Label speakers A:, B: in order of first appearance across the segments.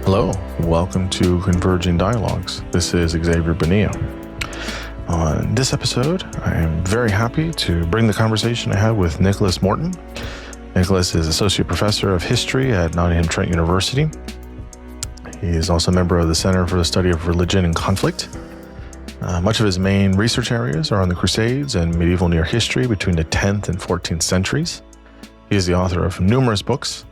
A: Hello, welcome to Converging Dialogues. This is Xavier Bonilla. On this episode, I am very happy to bring the conversation I had with Nicholas Morton. Nicholas is Associate Professor of History at Nottingham Trent University. He is also a member of the Center for the Study of Religion and Conflict. Much of his main research areas are on the Crusades and medieval Near history between the 10th and 14th centuries. He is the author of numerous books,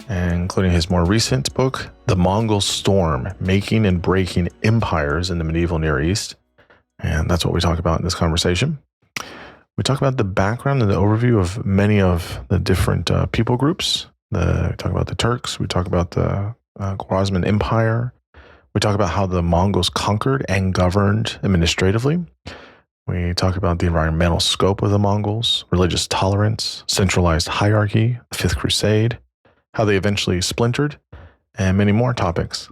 A: including his more recent book, The Mongol Storm, Making and Breaking Empires in the Medieval Near East. And that's what we talk about in this conversation. We talk about the background and the overview of many of the different people groups. We talk about the Turks. We talk about the Karwazman Empire. We talk about how the Mongols conquered and governed administratively. We talk about the environmental scope of the Mongols, religious tolerance, centralized hierarchy, the Fifth Crusade, how they eventually splintered, and many more topics.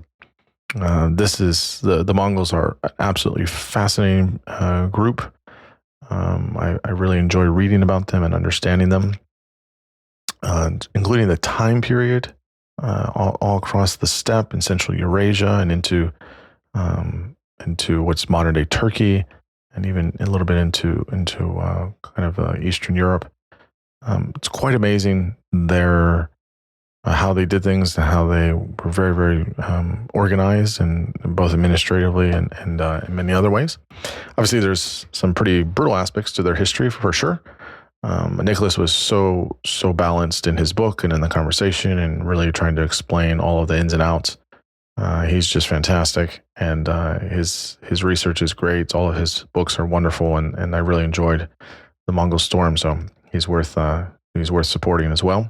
A: The Mongols are an absolutely fascinating group. I really enjoy reading about them and understanding them, including the time period all across the steppe in Central Eurasia and into what's modern day Turkey, and even a little bit into Eastern Europe. It's quite amazing how they did things and how they were very, very organized, and both administratively and in many other ways. Obviously, there's some pretty brutal aspects to their history for sure. Nicholas was so balanced in his book and in the conversation, and really trying to explain all of the ins and outs. He's just fantastic, and his research is great. All of his books are wonderful, and I really enjoyed The Mongol Storm, so he's worth supporting as well.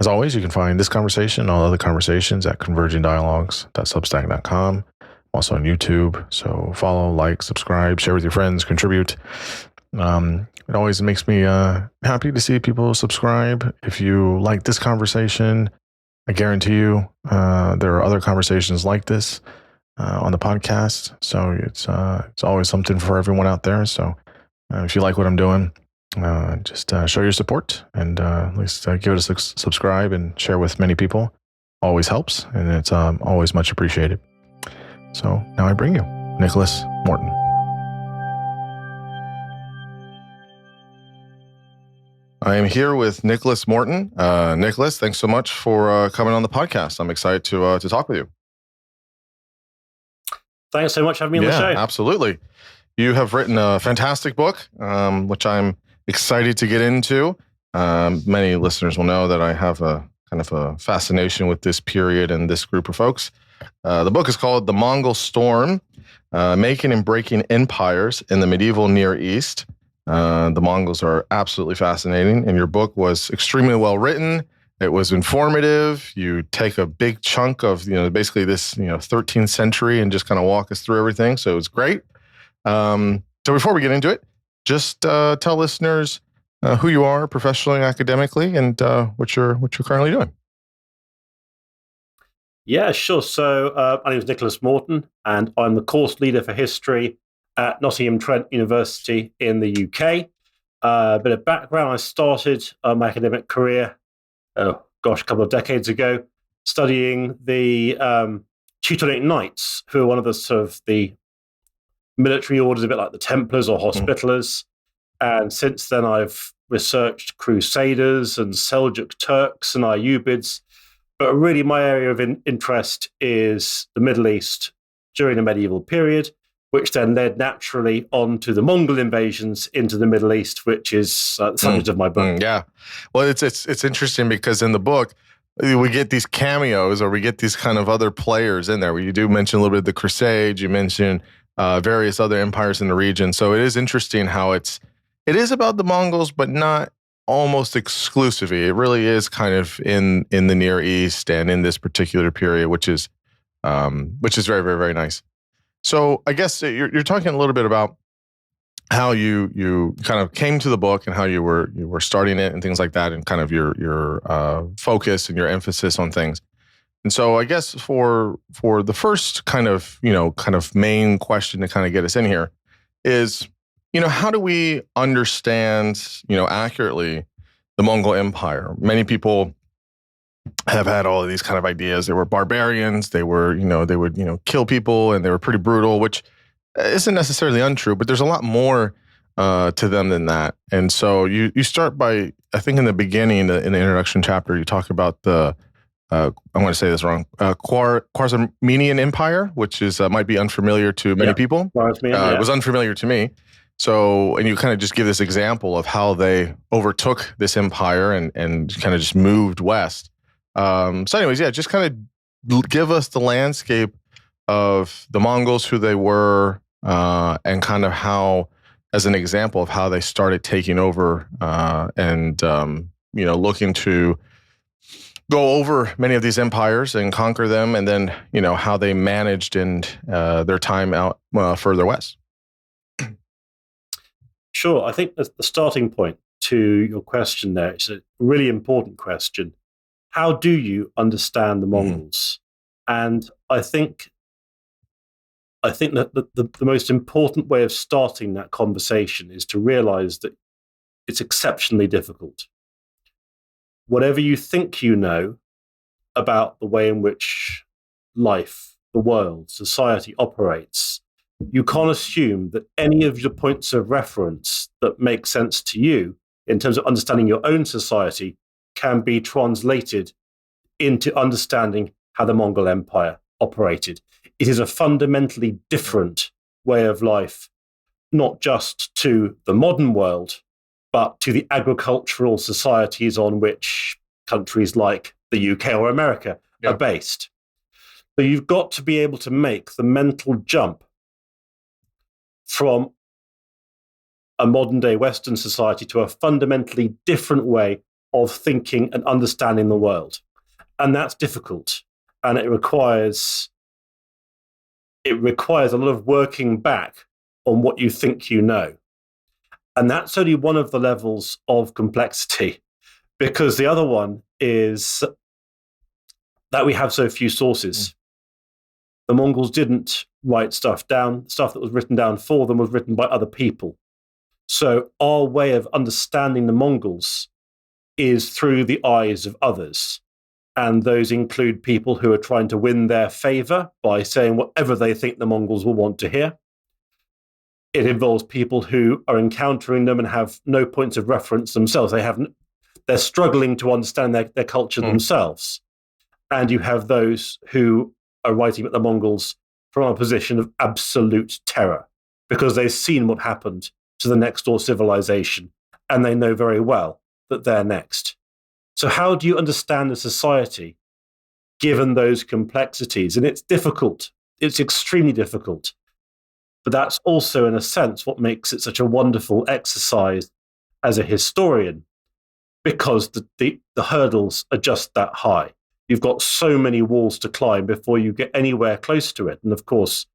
A: As always, you can find this conversation and all other conversations at convergingdialogues.substack.com. Also on YouTube. So follow, like, subscribe, share with your friends, contribute. It always makes me happy to see people subscribe. If you like this conversation, I guarantee you there are other conversations like this on the podcast. So it's always something for everyone out there. So if you like what I'm doing, just show your support, and at least give it a subscribe and share with many people. Always helps, and it's always much appreciated. So now I bring you Nicholas Morton. I am here with Nicholas Morton. Nicholas, thanks so much for coming on the podcast. I'm excited to talk with you.
B: Thanks so much for having me on the show.
A: Absolutely. You have written a fantastic book, which I'm excited to get into. Many listeners will know that I have a kind of a fascination with this period and this group of folks. The book is called The Mongol Storm, Making and Breaking Empires in the Medieval Near East. The Mongols are absolutely fascinating, and your book was extremely well written. It was informative. You take a big chunk of basically this 13th century and just kind of walk us through everything. So it was great. So before we get into it, just tell listeners who you are professionally and academically, and what you're currently doing.
B: Yeah, sure. So my name is Nicholas Morton, and I'm the course leader for history at Nottingham Trent University in the UK. A bit of background: I started my academic career, a couple of decades ago, studying the Teutonic Knights, who are one of the military orders, a bit like the Templars or Hospitallers. And since then, I've researched Crusaders and Seljuck Turks and Ayyubids. But really, my area of interest is the Middle East during the medieval period, which then led naturally on to the Mongol invasions into the Middle East, which is the subject of my book.
A: Yeah. Well, it's interesting because in the book, we get these cameos, or we get these kind of other players in there. You do mention a little bit of the Crusades. You mention various other empires in the region. So it is interesting how it is about the Mongols, but not almost exclusively. It really is kind of in the Near East and in this particular period, which is very, very, very nice. So I guess you're talking a little bit about how you kind of came to the book and how you were starting it and things like that, and kind of your focus and your emphasis on things. And so I guess for the first kind of main question to kind of get us in here is, how do we understand, accurately the Mongol Empire? Many people have had all of these kind of ideas. They were barbarians. They were, they would, kill people, and they were pretty brutal, which isn't necessarily untrue, but there's a lot more to them than that. And so you start by, I think in the beginning, in the introduction chapter, you talk about the, I'm going to say this wrong, Karwazman Empire, which is might be unfamiliar to many people. It was unfamiliar to me. So, and you kind of just give this example of how they overtook this empire and kind of just moved west. So anyways, just kind of give us the landscape of the Mongols, who they were, and kind of how, as an example of how they started taking over, and looking to go over many of these empires and conquer them, and then, how they managed in their time out further west.
B: Sure. I think the starting point to your question there is a really important question. How do you understand the Mongols? And I think that the most important way of starting that conversation is to realize that it's exceptionally difficult. Whatever you think you know about the way in which life, the world, society operates, you can't assume that any of your points of reference that make sense to you in terms of understanding your own society can be translated into understanding how the Mongol Empire operated. It is a fundamentally different way of life, not just to the modern world, but to the agricultural societies on which countries like the UK or America are based. So you've got to be able to make the mental jump from a modern day Western society to a fundamentally different way of thinking and understanding the world. And that's difficult. And it requires a lot of working back on what you think you know. And that's only one of the levels of complexity, because the other one is that we have so few sources. The Mongols didn't write stuff down. Stuff that was written down for them was written by other people. So our way of understanding the Mongols is through the eyes of others. And those include people who are trying to win their favor by saying whatever they think the Mongols will want to hear. It involves people who are encountering them and have no points of reference themselves. They're struggling to understand their culture themselves. And you have those who are writing about the Mongols from a position of absolute terror, because they've seen what happened to the next door civilization, and they know very well that they're next. So how do you understand a society given those complexities? And it's difficult. It's extremely difficult. But that's also, in a sense, what makes it such a wonderful exercise as a historian, because the hurdles are just that high. You've got so many walls to climb before you get anywhere close to it. And of course,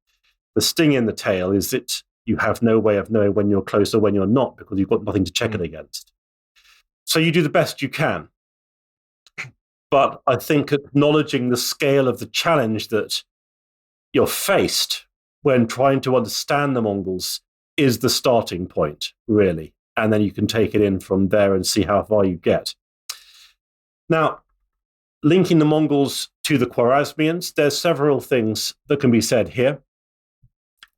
B: the sting in the tail is that you have no way of knowing when you're close or when you're not, because you've got nothing to check it against. So you do the best you can. But I think acknowledging the scale of the challenge that you're faced when trying to understand the Mongols is the starting point, really. And then you can take it in from there and see how far you get. Now, linking the Mongols to the Khwarezmians, there's several things that can be said here.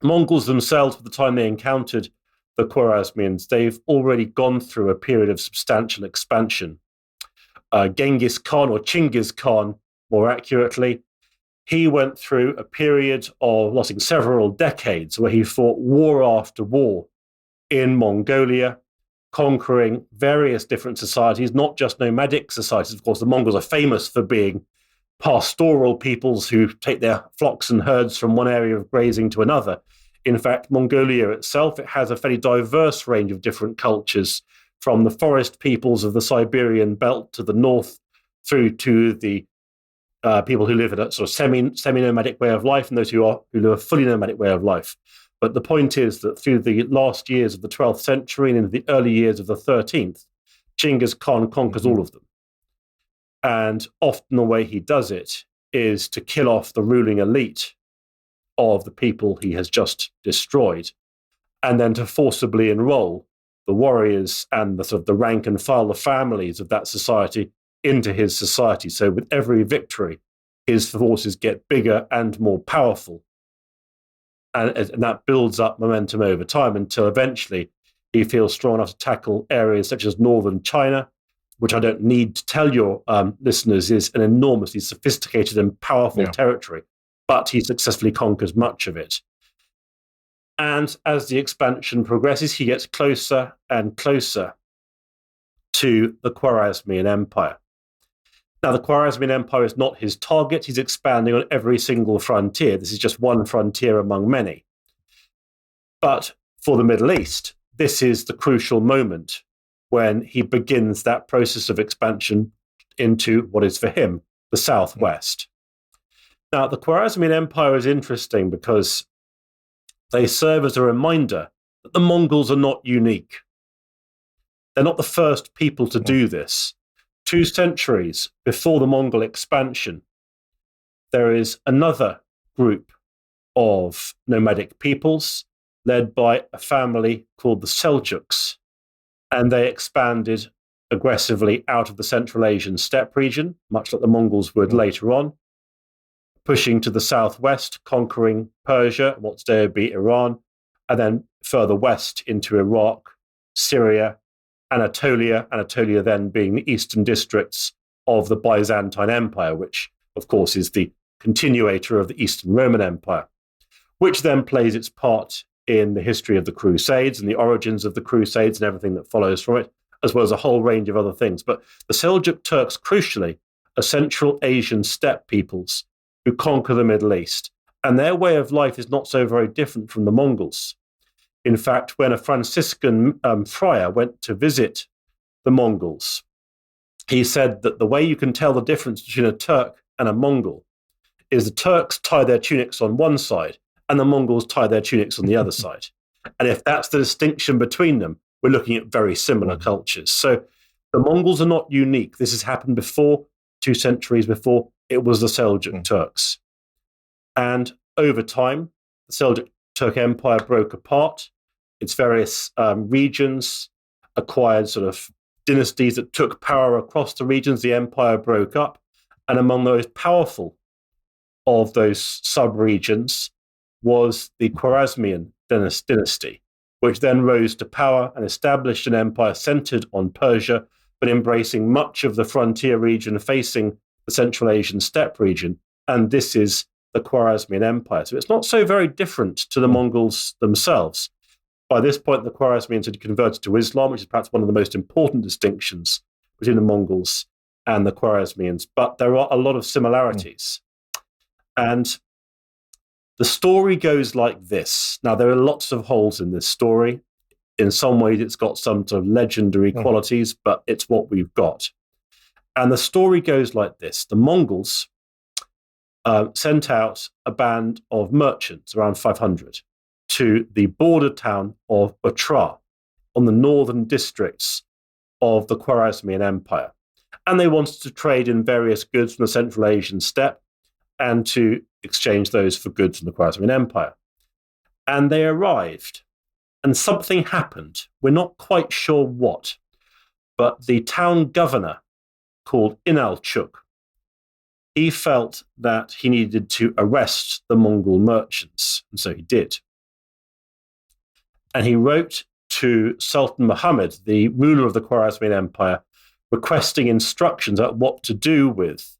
B: Mongols themselves, at the time they encountered the Khwarezmians, they've already gone through a period of substantial expansion. Genghis Khan, or Chinggis Khan, more accurately, he went through a period of lasting several decades where he fought war after war in Mongolia, conquering various different societies, not just nomadic societies. Of course, the Mongols are famous for being pastoral peoples who take their flocks and herds from one area of grazing to another. In fact, Mongolia itself, it has a fairly diverse range of different cultures, from the forest peoples of the Siberian belt to the north, through to the people who live in a sort of semi-nomadic way of life, and those who live a fully nomadic way of life. But the point is that through the last years of the 12th century and into the early years of the 13th, Chinggis Khan conquers all of them. And often the way he does it is to kill off the ruling elite of the people he has just destroyed, and then to forcibly enroll the warriors and the sort of the rank and file, the families of that society, into his society. So with every victory, his forces get bigger and more powerful. And that builds up momentum over time until eventually he feels strong enough to tackle areas such as northern China, which I don't need to tell your listeners is an enormously sophisticated and powerful territory, but he successfully conquers much of it. And as the expansion progresses, he gets closer and closer to the Khwarezmian Empire. Now, the Khwarezmian Empire is not his target. He's expanding on every single frontier. This is just one frontier among many. But for the Middle East, this is the crucial moment when he begins that process of expansion into what is for him the southwest. Now, the Khwarezmian Empire is interesting because they serve as a reminder that the Mongols are not unique. They're not the first people to do this. 2 centuries before the Mongol expansion, there is another group of nomadic peoples led by a family called the Seljuks, and they expanded aggressively out of the Central Asian steppe region, much like the Mongols would later on, pushing to the southwest, conquering Persia, what today would be Iran, and then further west into Iraq, Syria, Anatolia then being the eastern districts of the Byzantine Empire, which, of course, is the continuator of the Eastern Roman Empire, which then plays its part in the history of the Crusades and the origins of the Crusades and everything that follows from it, as well as a whole range of other things. But the Seljuk Turks, crucially, are Central Asian steppe peoples who conquer the Middle East. And their way of life is not so very different from the Mongols. In fact, when a Franciscan friar went to visit the Mongols, he said that the way you can tell the difference between a Turk and a Mongol is the Turks tie their tunics on one side and the Mongols tie their tunics on the other side. And if that's the distinction between them, we're looking at very similar cultures. So the Mongols are not unique. This has happened before, 2 centuries before. It was the Seljuk Turks. And over time, the Seljuk Turk Empire broke apart. Its various regions acquired sort of dynasties that took power across the regions. The empire broke up. And among the most powerful of those sub-regions was the Khwarezmian dynasty, which then rose to power and established an empire centered on Persia, but embracing much of the frontier region facing the Central Asian steppe region. And this is the Khwarezmian Empire. So it's not so very different to the Mongols themselves. By this point, the Khwarezmians had converted to Islam, which is perhaps one of the most important distinctions between the Mongols and the Khwarezmians. But there are a lot of similarities. And the story goes like this. Now, there are lots of holes in this story. In some ways, it's got some sort of legendary qualities, but it's what we've got. And the story goes like this. The Mongols sent out a band of merchants, around 500, to the border town of Otrar on the northern districts of the Khwarezmian Empire. And they wanted to trade in various goods from the Central Asian steppe and to exchange those for goods from the Khwarezmian Empire. And they arrived, and something happened. We're not quite sure what, but the town governor, called Inalchuk, he felt that he needed to arrest the Mongol merchants, and so he did. And he wrote to Sultan Muhammad, the ruler of the Khwarezmian Empire, requesting instructions about what to do with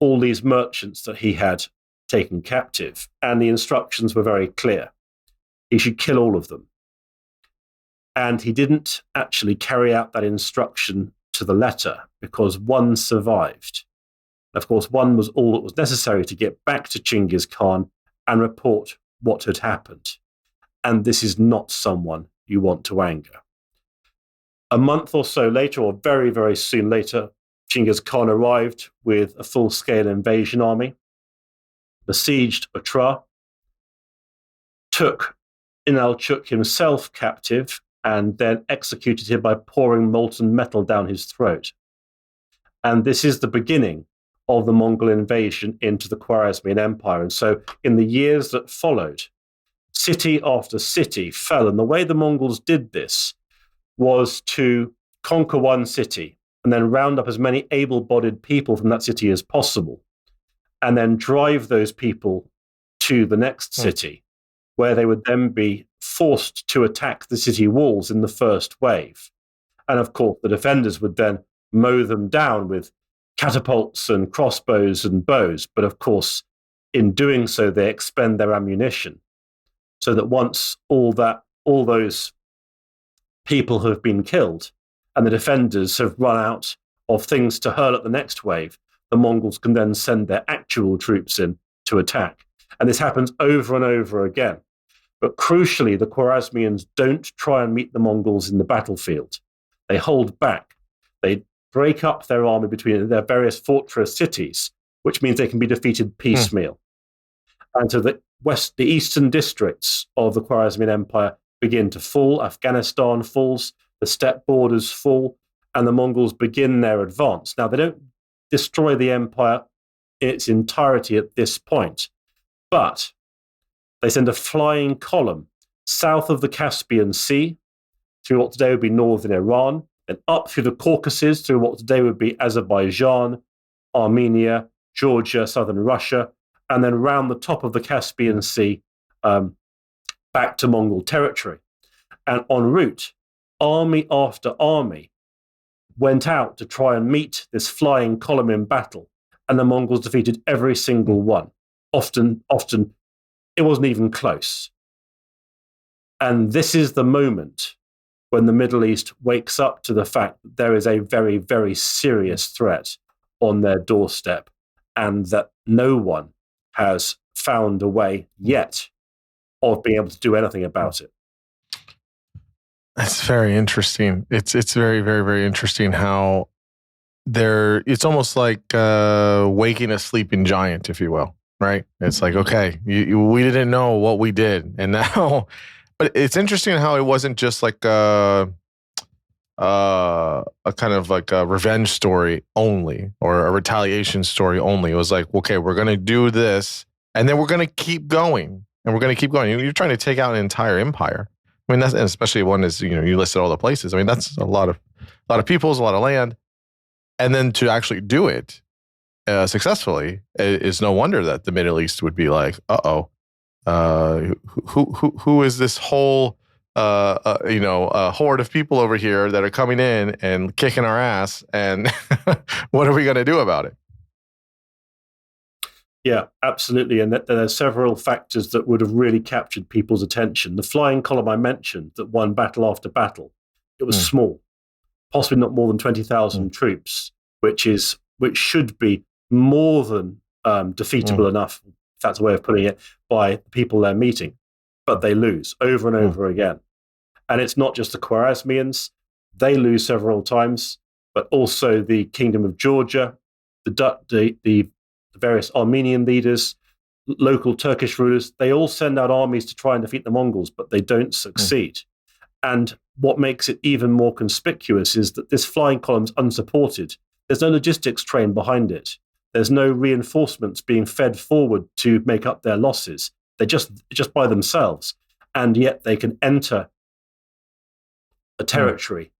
B: all these merchants that he had taken captive. And the instructions were very clear. He should kill all of them. And he didn't actually carry out that instruction to the letter because one survived. Of course, one was all that was necessary to get back to Chinggis Khan and report what had happened. And this is not someone you want to anger. A month or so later, or very, very soon later, Chinggis Khan arrived with a full-scale invasion army, besieged Otrar, took Inalchuk himself captive, and then executed him by pouring molten metal down his throat. And this is the beginning of the Mongol invasion into the Khwarezmian Empire. And so in the years that followed, city after city fell. And the way the Mongols did this was to conquer one city and then round up as many able-bodied people from that city as possible, and then drive those people to the next city, where they would then be forced to attack the city walls in the first wave. And of course, the defenders would then mow them down with catapults and crossbows and bows. But of course, in doing so, they expend their ammunition. So that once all those people have been killed and the defenders have run out of things to hurl at the next wave, the Mongols can then send their actual troops in to attack. And this happens over and over again. But crucially, the Khwarezmians don't try and meet the Mongols in the battlefield. They hold back. They break up their army between their various fortress cities, which means they can be defeated piecemeal. And so the eastern districts of the Khwarezmian Empire begin to fall. Afghanistan falls, the steppe borders fall, and the Mongols begin their advance. Now, they don't destroy the empire in its entirety at this point, but they send a flying column south of the Caspian Sea through what today would be northern Iran, and up through the Caucasus through what today would be Azerbaijan, Armenia, Georgia, southern Russia, and then round the top of the Caspian Sea back to Mongol territory. And en route, army after army went out to try and meet this flying column in battle, and the Mongols defeated every single one. Often, it wasn't even close. And this is the moment when the Middle East wakes up to the fact that there is a very, very serious threat on their doorstep, and that no one has found a way yet of being able to do anything about it.
A: That's very interesting. It's very, very, very interesting how it's almost like waking a sleeping giant, if you will, right? It's like, okay, we didn't know what we did, and now, but it's interesting how it wasn't just like a kind of like a revenge story only, or a retaliation story only. It was like, okay, we're going to do this, and then we're going to keep going, and we're going to keep going. You're trying to take out an entire empire. I mean, that's, and especially one is, you listed all the places. I mean, that's a lot of peoples, a lot of land. And then to actually do it successful is no wonder that the Middle East would be like, who is this whole horde of people over here that are coming in and kicking our ass, and what are we going to do about it?
B: Yeah, absolutely. And there are several factors that would have really captured people's attention. The flying column I mentioned that won battle after battle, it was small, possibly not more than 20,000 troops, which should be more than defeatable enough, if that's a way of putting it, by the people they're meeting. But they lose over and over again. And it's not just the Khwarezmians. They lose several times, but also the Kingdom of Georgia, the various Armenian leaders, local Turkish rulers. They all send out armies to try and defeat the Mongols, but they don't succeed. And what makes it even more conspicuous is that this flying column's unsupported. There's no logistics train behind it. There's no reinforcements being fed forward to make up their losses. They're just by themselves. And yet they can enter a territory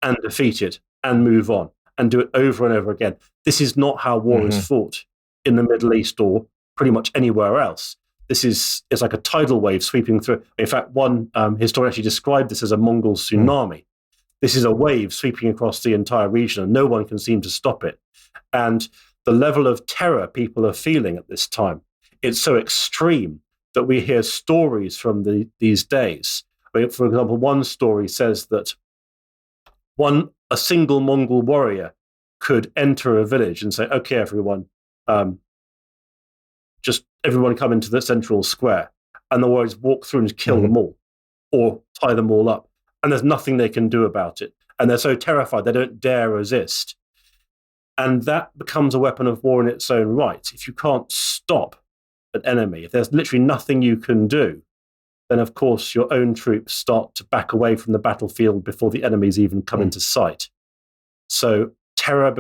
B: and defeat it and move on and do it over and over again. This is not how war is fought in the Middle East or pretty much anywhere else. It's like a tidal wave sweeping through. In fact, one historian actually described this as a Mongol tsunami. This is a wave sweeping across the entire region, and no one can seem to stop it. And the level of terror people are feeling at this time, it's so extreme that we hear stories from these days. I mean, for example, one story says that a single Mongol warrior could enter a village and say, okay, everyone, just everyone come into the central square, and the warriors walk through and kill them all or tie them all up. And there's nothing they can do about it. And they're so terrified they don't dare resist. And that becomes a weapon of war in its own right. If you can't stop an enemy, if there's literally nothing you can do, then of course your own troops start to back away from the battlefield before the enemies even come into sight. So terror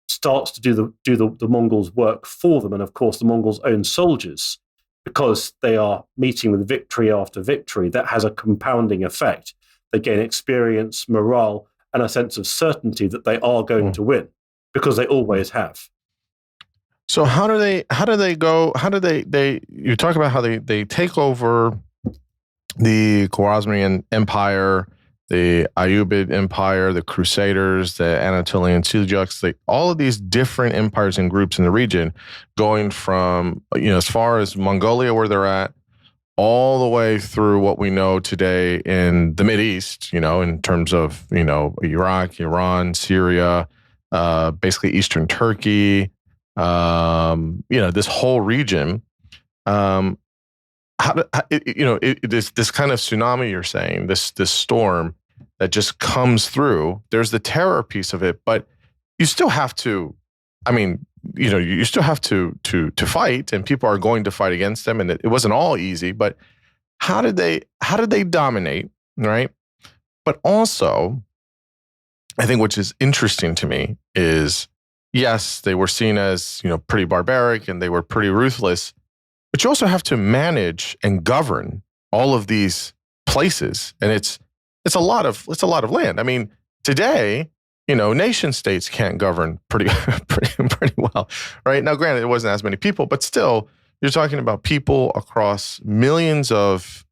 B: starts to do the Mongols' work for them, and of course the Mongols' own soldiers, because they are meeting with victory after victory, that has a compounding effect. They gain experience, morale, and a sense of certainty that they are going to win, because they always have.
A: So how do they you talk about how they take over the Karwazman Empire, the Ayyubid Empire, the Crusaders, the Anatolian Seljuks, all of these different empires and groups in the region, going from, as far as Mongolia, where they're at, all the way through what we know today in the Mideast, in terms of, Iraq, Iran, Syria, basically Eastern Turkey, this whole region. This kind of tsunami you're saying, this storm that just comes through, there's the terror piece of it, but you still have to, you still have to fight, and people are going to fight against them, and it wasn't all easy, but how did they dominate, right? But also, I think which is interesting to me is, yes, they were seen as, pretty barbaric, and they were pretty ruthless, but you also have to manage and govern all of these places, and it's a lot of land. Today, nation states can't govern pretty well, right? Now, granted, it wasn't as many people, but still, you're talking about people across millions of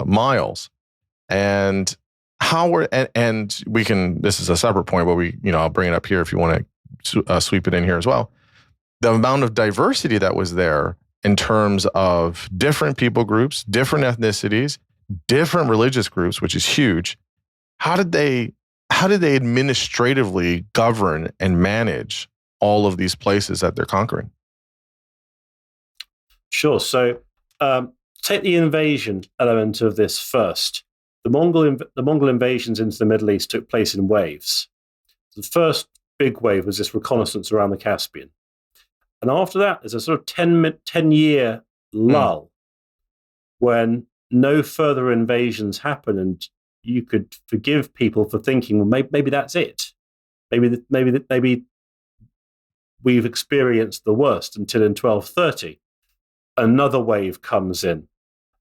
A: miles, and and we can. This is a separate point, but I'll bring it up here if you want to sweep it in here as well. The amount of diversity that was there in terms of different people groups, different ethnicities, different religious groups, which is huge. How did they administratively govern and manage all of these places that they're conquering?
B: Sure. So take the invasion element of this first. The Mongol invasions into the Middle East took place in waves. The first big wave was this reconnaissance around the Caspian. And after that, there's a sort of 10-year lull when no further invasions happen, and you could forgive people for thinking, well, maybe that's it. Maybe we've experienced the worst, until in 1230, another wave comes in.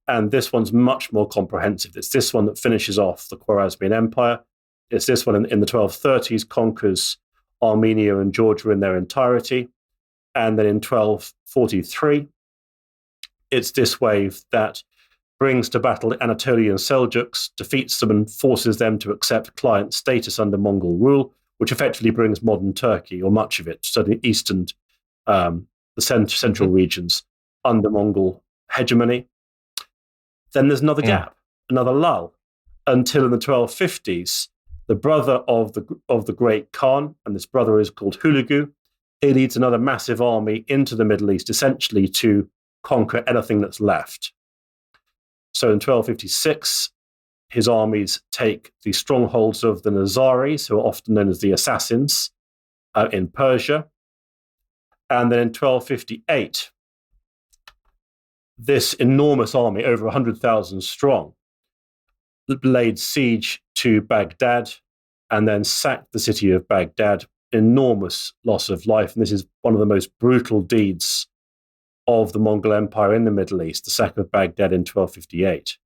B: And this one's much more comprehensive. It's this one that finishes off the Karwazman Empire. It's this one in the 1230s conquers Armenia and Georgia in their entirety. And then in 1243, it's this wave that brings to battle the Anatolian Seljuks, defeats them, and forces them to accept client status under Mongol rule, which effectively brings modern Turkey, or much of it, certainly eastern, the central regions, under Mongol hegemony. Then there's another gap, another lull, until in the 1250s, the brother of the great Khan, and this brother is called Hulagu, he leads another massive army into the Middle East, essentially to conquer anything that's left. So in 1256, his armies take the strongholds of the Nazaris, who are often known as the Assassins, in Persia. And then in 1258, this enormous army, over 100,000 strong, laid siege to Baghdad and then sacked the city of Baghdad. Enormous loss of life. And this is one of the most brutal deeds of the Mongol Empire in the Middle East, the sack of Baghdad in 1258.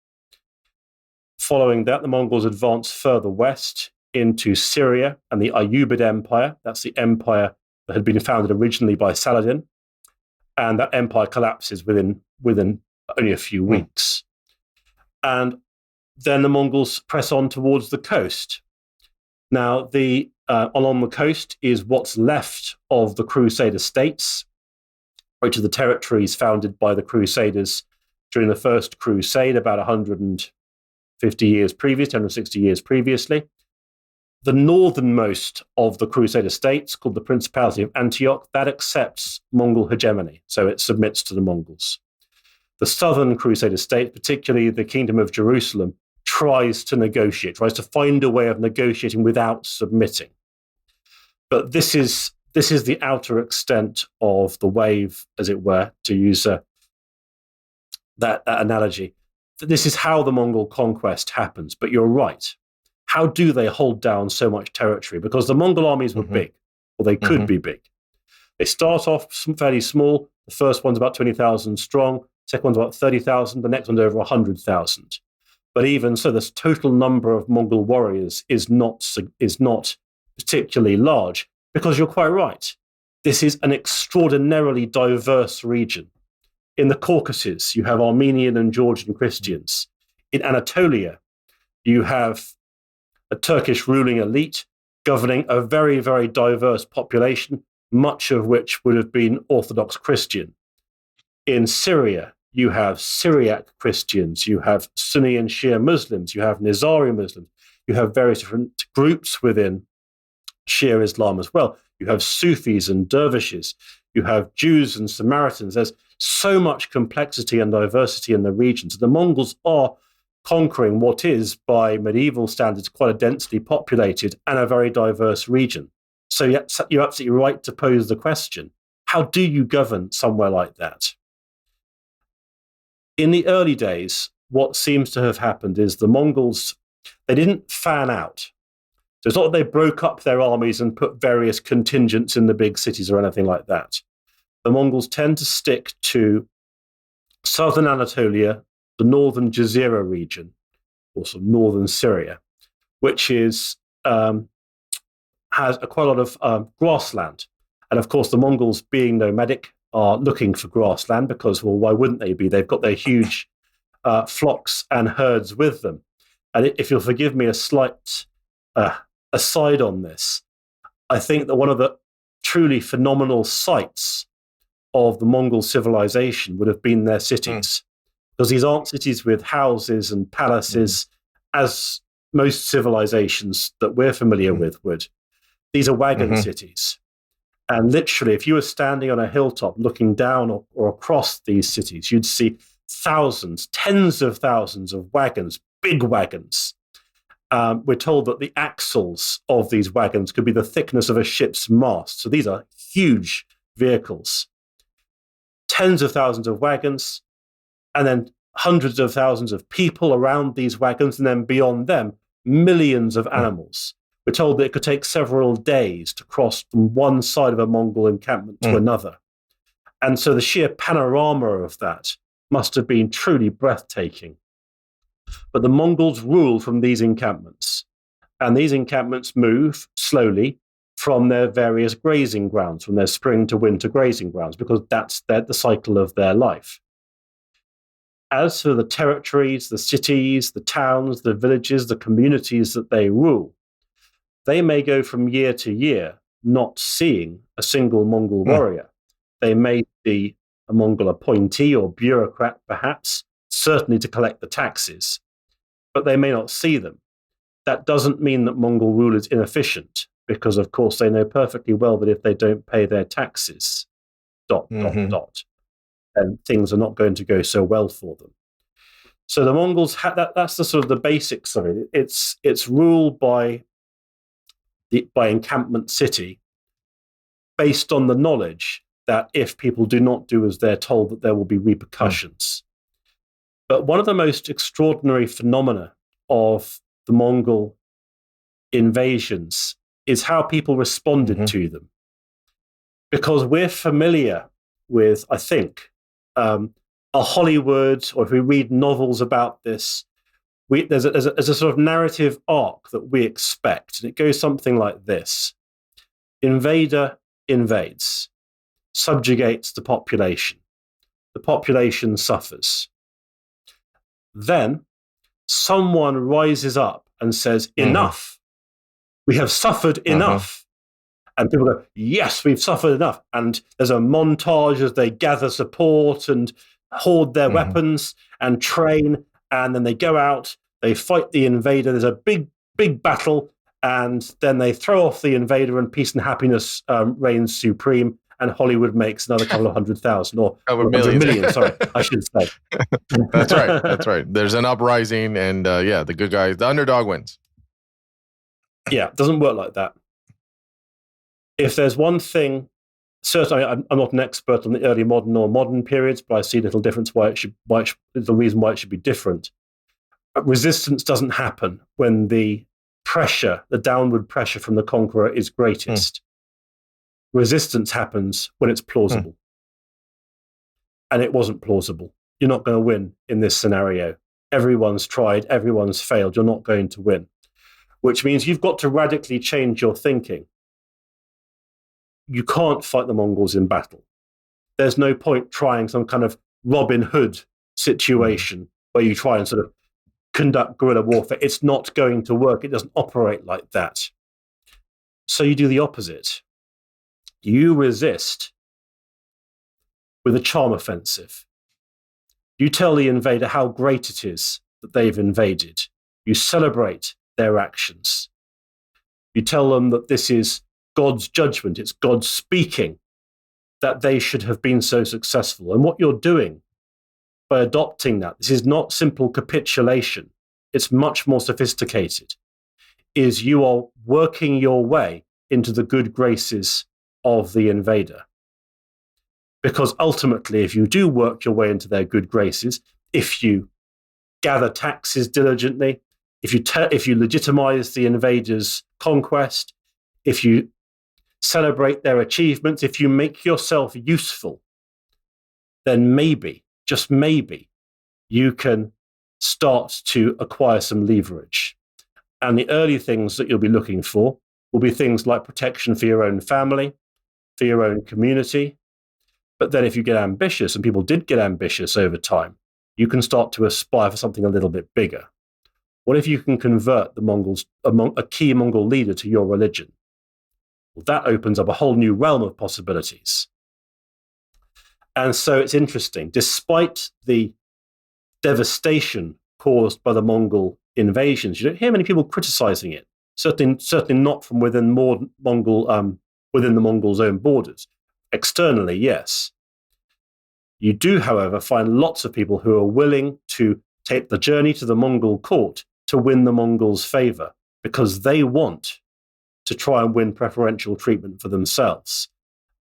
B: Following that, the Mongols advanced further west into Syria and the Ayyubid Empire. That's the empire that had been founded originally by Saladin. And that empire collapses within only a few weeks. And then the Mongols press on towards the coast. Now, along the coast is what's left of the Crusader states, which are the territories founded by the Crusaders during the First Crusade, about 150 years previous, 160 years previously. The northernmost of the Crusader states, called the Principality of Antioch, that accepts Mongol hegemony, so it submits to the Mongols. The southern Crusader state, particularly the Kingdom of Jerusalem, tries to negotiate, tries to find a way of negotiating without submitting. But this is the outer extent of the wave, as it were, to use that analogy. This is how the Mongol conquest happens. But you're right. How do they hold down so much territory? Because the Mongol armies were big, or they could be big. They start off fairly small. The first one's about 20,000 strong. The second one's about 30,000. The next one's over 100,000. But even so, the total number of Mongol warriors is not particularly large, because you're quite right. This is an extraordinarily diverse region. In the Caucasus, you have Armenian and Georgian Christians. In Anatolia, you have a Turkish ruling elite governing a very, very diverse population, much of which would have been Orthodox Christian. In Syria, you have Syriac Christians, you have Sunni and Shia Muslims, you have Nizari Muslims, you have various different groups within Shia Islam as well. You have Sufis and dervishes, you have Jews and Samaritans. There's so much complexity and diversity in the region. So the Mongols are conquering what is, by medieval standards, quite a densely populated and a very diverse region. So you're absolutely right to pose the question, how do you govern somewhere like that? In the early days, what seems to have happened is the Mongols, they didn't fan out. So it's not that they broke up their armies and put various contingents in the big cities or anything like that. The Mongols tend to stick to southern Anatolia, the northern Jazeera region, also northern Syria, which is has quite a lot of grassland. And of course, the Mongols, being nomadic, are looking for grassland because, well, why wouldn't they be? They've got their huge flocks and herds with them. And if you'll forgive me a slight aside on this, I think that one of the truly phenomenal sights of the Mongol civilization would have been their cities. Because these aren't cities with houses and palaces, as most civilizations that we're familiar with would. These are wagon cities. And literally, if you were standing on a hilltop looking down or across these cities, you'd see thousands, tens of thousands of wagons, big wagons. We're told that the axles of these wagons could be the thickness of a ship's mast. So these are huge vehicles. Tens of thousands of wagons, and then hundreds of thousands of people around these wagons, and then beyond them, millions of animals. We're told that it could take several days to cross from one side of a Mongol encampment to another. And so the sheer panorama of that must have been truly breathtaking. But the Mongols rule from these encampments, and these encampments move slowly from their various grazing grounds, from their spring to winter grazing grounds, because that's the cycle of their life. As for the territories, the cities, the towns, the villages, the communities that they rule, they may go from year to year not seeing a single Mongol warrior. They may see a Mongol appointee or bureaucrat, perhaps, certainly to collect the taxes, but they may not see them. That doesn't mean that Mongol rule is inefficient, because, of course, they know perfectly well that if they don't pay their taxes, then things are not going to go so well for them. So the Mongols, that's the sort of the basics of it. It's ruled by encampment city, based on the knowledge that if people do not do as they're told, that there will be repercussions. But one of the most extraordinary phenomena of the Mongol invasions is how people responded to them. Because we're familiar with, I think, a Hollywood, or if we read novels about this, there's a sort of narrative arc that we expect, and it goes something like this. Invader invades, subjugates the population. The population suffers. Then someone rises up and says, enough. We have suffered enough. And people go, yes, we've suffered enough. And there's a montage as they gather support and hoard their weapons and train. And then they go out, they fight the invader. There's a big, big battle. And then they throw off the invader, and peace and happiness reigns supreme. And Hollywood makes another couple of 100,000 or
A: over
B: million, sorry, I should say.
A: That's right. That's right. There's an uprising, and the good guys, the underdog wins.
B: Yeah, it doesn't work like that. If there's one thing, certainly I'm not an expert on the early modern or modern periods, but I see little difference the reason why it should be different. Resistance doesn't happen when the downward pressure from the conqueror is greatest. Resistance happens when it's plausible. And it wasn't plausible. You're not going to win in this scenario. Everyone's tried, everyone's failed, you're not going to win. Which means you've got to radically change your thinking. You can't fight the Mongols in battle. There's no point trying some kind of Robin Hood situation where you try and sort of conduct guerrilla warfare. It's not going to work. It doesn't operate like that. So you do the opposite. You resist with a charm offensive. You tell the invader how great it is that they've invaded. You celebrate their actions. You tell them that this is God's judgment, it's God speaking, that they should have been so successful. And what you're doing by adopting that, this is not simple capitulation, it's much more sophisticated, is you are working your way into the good graces of the invader. Because ultimately, if you do work your way into their good graces, if you gather taxes diligently, if you legitimize the invader's conquest, if you celebrate their achievements, if you make yourself useful, then maybe, just maybe, you can start to acquire some leverage. And the early things that you'll be looking for will be things like protection for your own family, for your own community. But then if you get ambitious, and people did get ambitious over time, you can start to aspire for something a little bit bigger. What if you can convert the Mongols, a key Mongol leader, to your religion? Well, that opens up a whole new realm of possibilities. And so it's interesting. Despite the devastation caused by the Mongol invasions, you don't hear many people criticizing it. Certainly not from within the Mongols' own borders. Externally, yes. You do, however, find lots of people who are willing to take the journey to the Mongol court to win the Mongols' favor, because they want to try and win preferential treatment for themselves.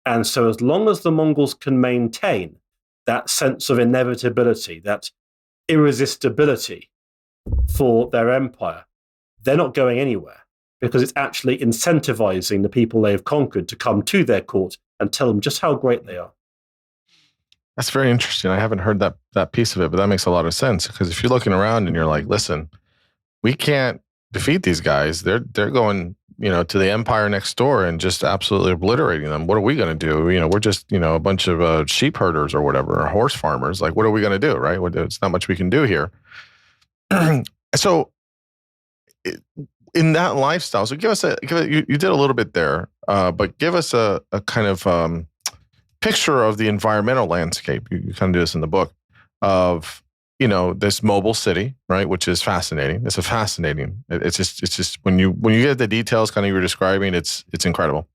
B: And so as long as the Mongols can maintain that sense of inevitability, that irresistibility for their empire, they're not going anywhere, because it's actually incentivizing the people they've conquered to come to their court and tell them just how great they are.
A: That's very interesting. I haven't heard that piece of it, but that makes a lot of sense, because if you're looking around and you're like, listen, we can't defeat these guys. They're going, to the empire next door and just absolutely obliterating them. What are we going to do? We're just, a bunch of sheep herders or whatever, or horse farmers. Like, what are we going to do, right? It's not much we can do here. So in that lifestyle, so you did a little bit there, but give us a kind of picture of the environmental landscape. You kind of do this in the book of, this mobile city, right? Which is fascinating. It's just when you get the details kind of you were describing, it's incredible.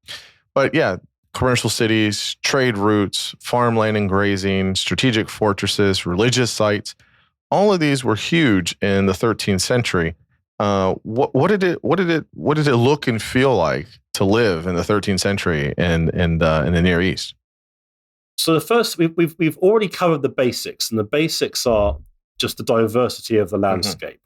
A: But yeah, commercial cities, trade routes, farmland and grazing, strategic fortresses, religious sites, all of these were huge in the 13th century. What did it look and feel like to live in the 13th century in the Near East?
B: So the first, we've already covered the basics, and the basics are just the diversity of the landscape.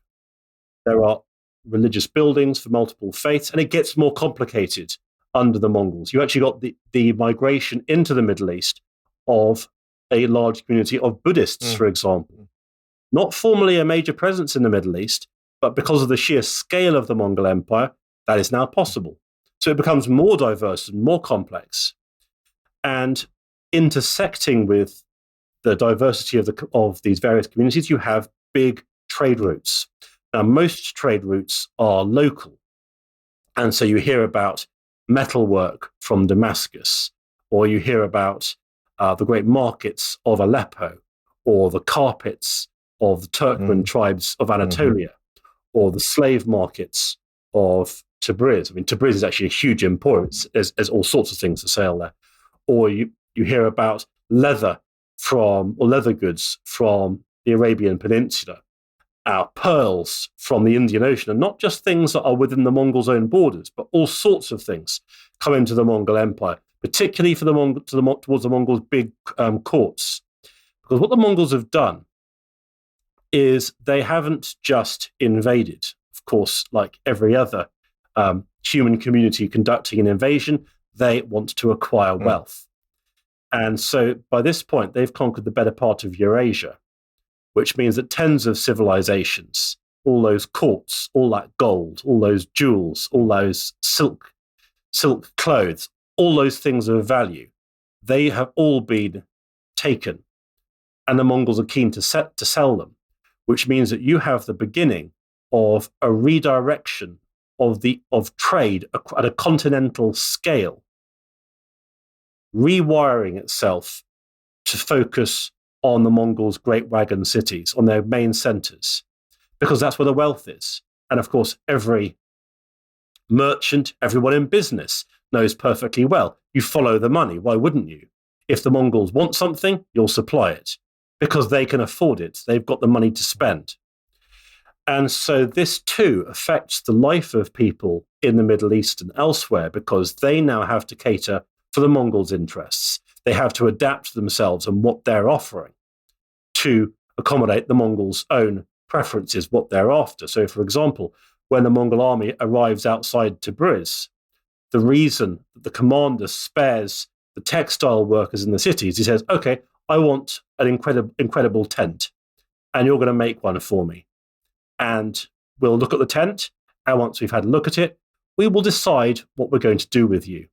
B: There are religious buildings for multiple faiths, and it gets more complicated under the Mongols. You actually got the migration into the Middle East of a large community of Buddhists, for example. Not formally a major presence in the Middle East, but because of the sheer scale of the Mongol Empire, that is now possible. So it becomes more diverse and more complex. And intersecting with the diversity of these various communities, you have big trade routes. Now, most trade routes are local. And so you hear about metalwork from Damascus, or you hear about the great markets of Aleppo, or the carpets of the Turkmen tribes of Anatolia, or the slave markets of Tabriz. I mean, Tabriz is actually a huge emporium. There's all sorts of things to sell there. Or you hear about leather goods from the Arabian Peninsula, pearls from the Indian Ocean, and not just things that are within the Mongols' own borders, but all sorts of things come into the Mongol Empire, particularly for towards the Mongols' big courts. Because what the Mongols have done is they haven't just invaded. Of course, like every other human community conducting an invasion, they want to acquire wealth. And so by this point, they've conquered the better part of Eurasia. which means that tens of civilizations, all those courts, all that gold, all those jewels, all those silk clothes, all those things of value, they have all been taken, and the Mongols are keen to sell them, which means that you have the beginning of a redirection of trade at a continental scale, rewiring itself to focus on the Mongols' great wagon cities, on their main centers, because that's where the wealth is. And of course, every merchant, everyone in business knows perfectly well, you follow the money. Why wouldn't you? If the Mongols want something, you'll supply it because they can afford it. They've got the money to spend. And so this too affects the life of people in the Middle East and elsewhere, because they now have to cater for the Mongols' interests. They have to adapt themselves and what they're offering to accommodate the Mongols' own preferences, what they're after. So, for example, when the Mongol army arrives outside Tabriz, the reason that the commander spares the textile workers in the cities, he says, okay, I want an incredible tent, and you're going to make one for me. And we'll look at the tent, and once we've had a look at it, we will decide what we're going to do with you.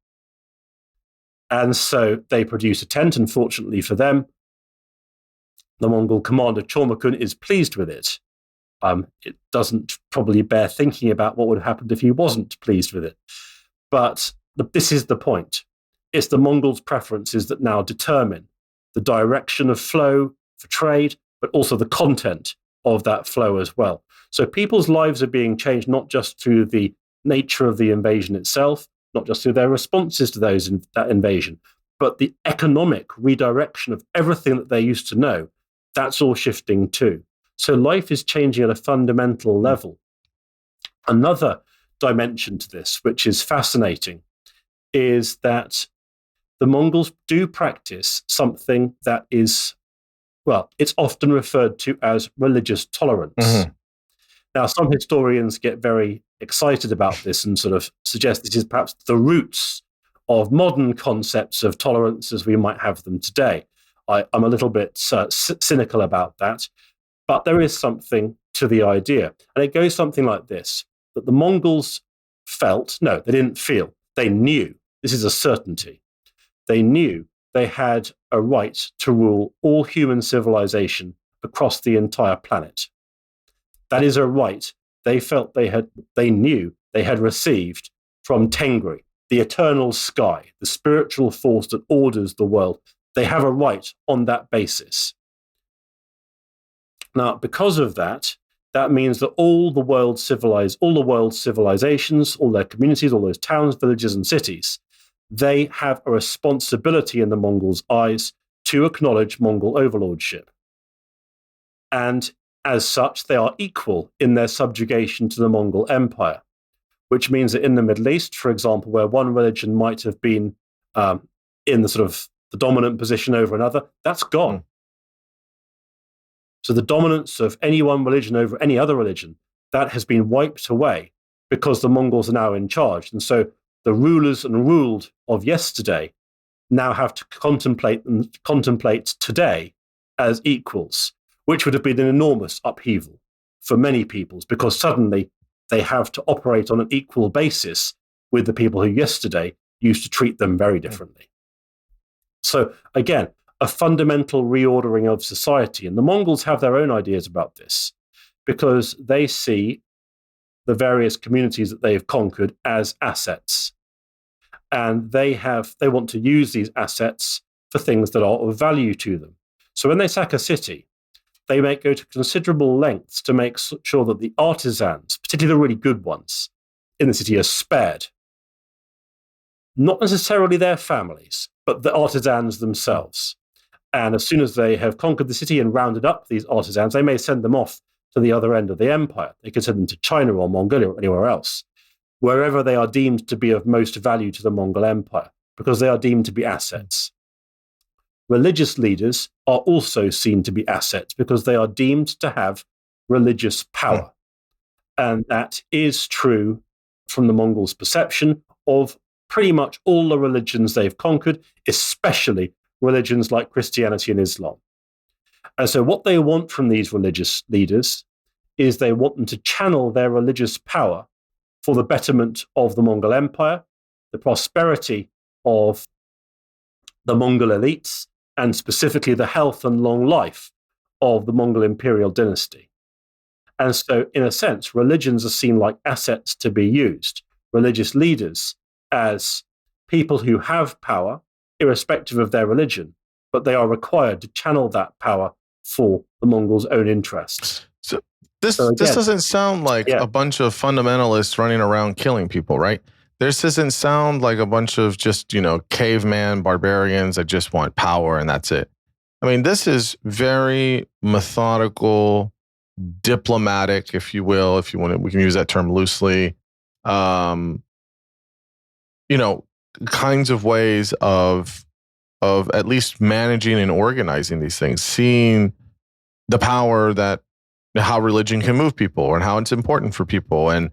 B: And so they produce a tent, and fortunately for them, the Mongol commander Chormakun is pleased with it. It doesn't probably bear thinking about what would have happened if he wasn't pleased with it. But this is the point. It's the Mongols' preferences that now determine the direction of flow for trade, but also the content of that flow as well. So people's lives are being changed not just through the nature of the invasion itself, not just through their responses to that invasion, but the economic redirection of everything that they used to know. That's all shifting too. So life is changing at a fundamental level. Another dimension to this, which is fascinating, is that the Mongols do practice something that is, well, it's often referred to as religious tolerance. Mm-hmm. Now, some historians get very excited about this and sort of suggest this is perhaps the roots of modern concepts of tolerance as we might have them today. I'm a little bit cynical about that, but there is something to the idea. And it goes something like this, that the Mongols they didn't feel, they knew, this is a certainty, they knew they had a right to rule all human civilization across the entire planet. That is a right they knew they had received from Tengri, the eternal sky, the spiritual force that orders the world. They have a right on that basis. Now, because of that, that means that all the world's civilizations, all their communities, all those towns, villages, and cities, they have a responsibility in the Mongols' eyes to acknowledge Mongol overlordship. And as such, they are equal in their subjugation to the Mongol Empire, which means that in the Middle East, for example, where one religion might have been in the sort of the dominant position over another, that's gone. So the dominance of any one religion over any other religion, that has been wiped away because the Mongols are now in charge. And so the rulers and ruled of yesterday now have to contemplate today as equals, which would have been an enormous upheaval for many peoples, because suddenly they have to operate on an equal basis with the people who yesterday used to treat them very differently. So again, a fundamental reordering of society. And the Mongols have their own ideas about this, because they see the various communities that they've conquered as assets. And they want to use these assets for things that are of value to them. So when they sack a city, they may go to considerable lengths to make sure that the artisans, particularly the really good ones in the city, are spared. Not necessarily their families, but the artisans themselves. And as soon as they have conquered the city and rounded up these artisans, they may send them off to the other end of the empire. They could send them to China or Mongolia or anywhere else, wherever they are deemed to be of most value to the Mongol Empire, because they are deemed to be assets. Religious leaders are also seen to be assets because they are deemed to have religious power. And that is true from the Mongols' perception of pretty much all the religions they've conquered, especially religions like Christianity and Islam. And so what they want from these religious leaders is they want them to channel their religious power for the betterment of the Mongol Empire, the prosperity of the Mongol elites, and specifically the health and long life of the Mongol imperial dynasty. And so, in a sense, religions are seen like assets to be used, religious leaders as people who have power, irrespective of their religion, but they are required to channel that power for the Mongols' own interests.
A: So this doesn't sound like a bunch of fundamentalists running around killing people, right? This doesn't sound like a bunch of just, caveman barbarians that just want power and that's it. I mean, this is very methodical, diplomatic, if you will, if you want to, we can use that term loosely. Kinds of ways of at least managing and organizing these things, seeing the power that how religion can move people and how it's important for people, and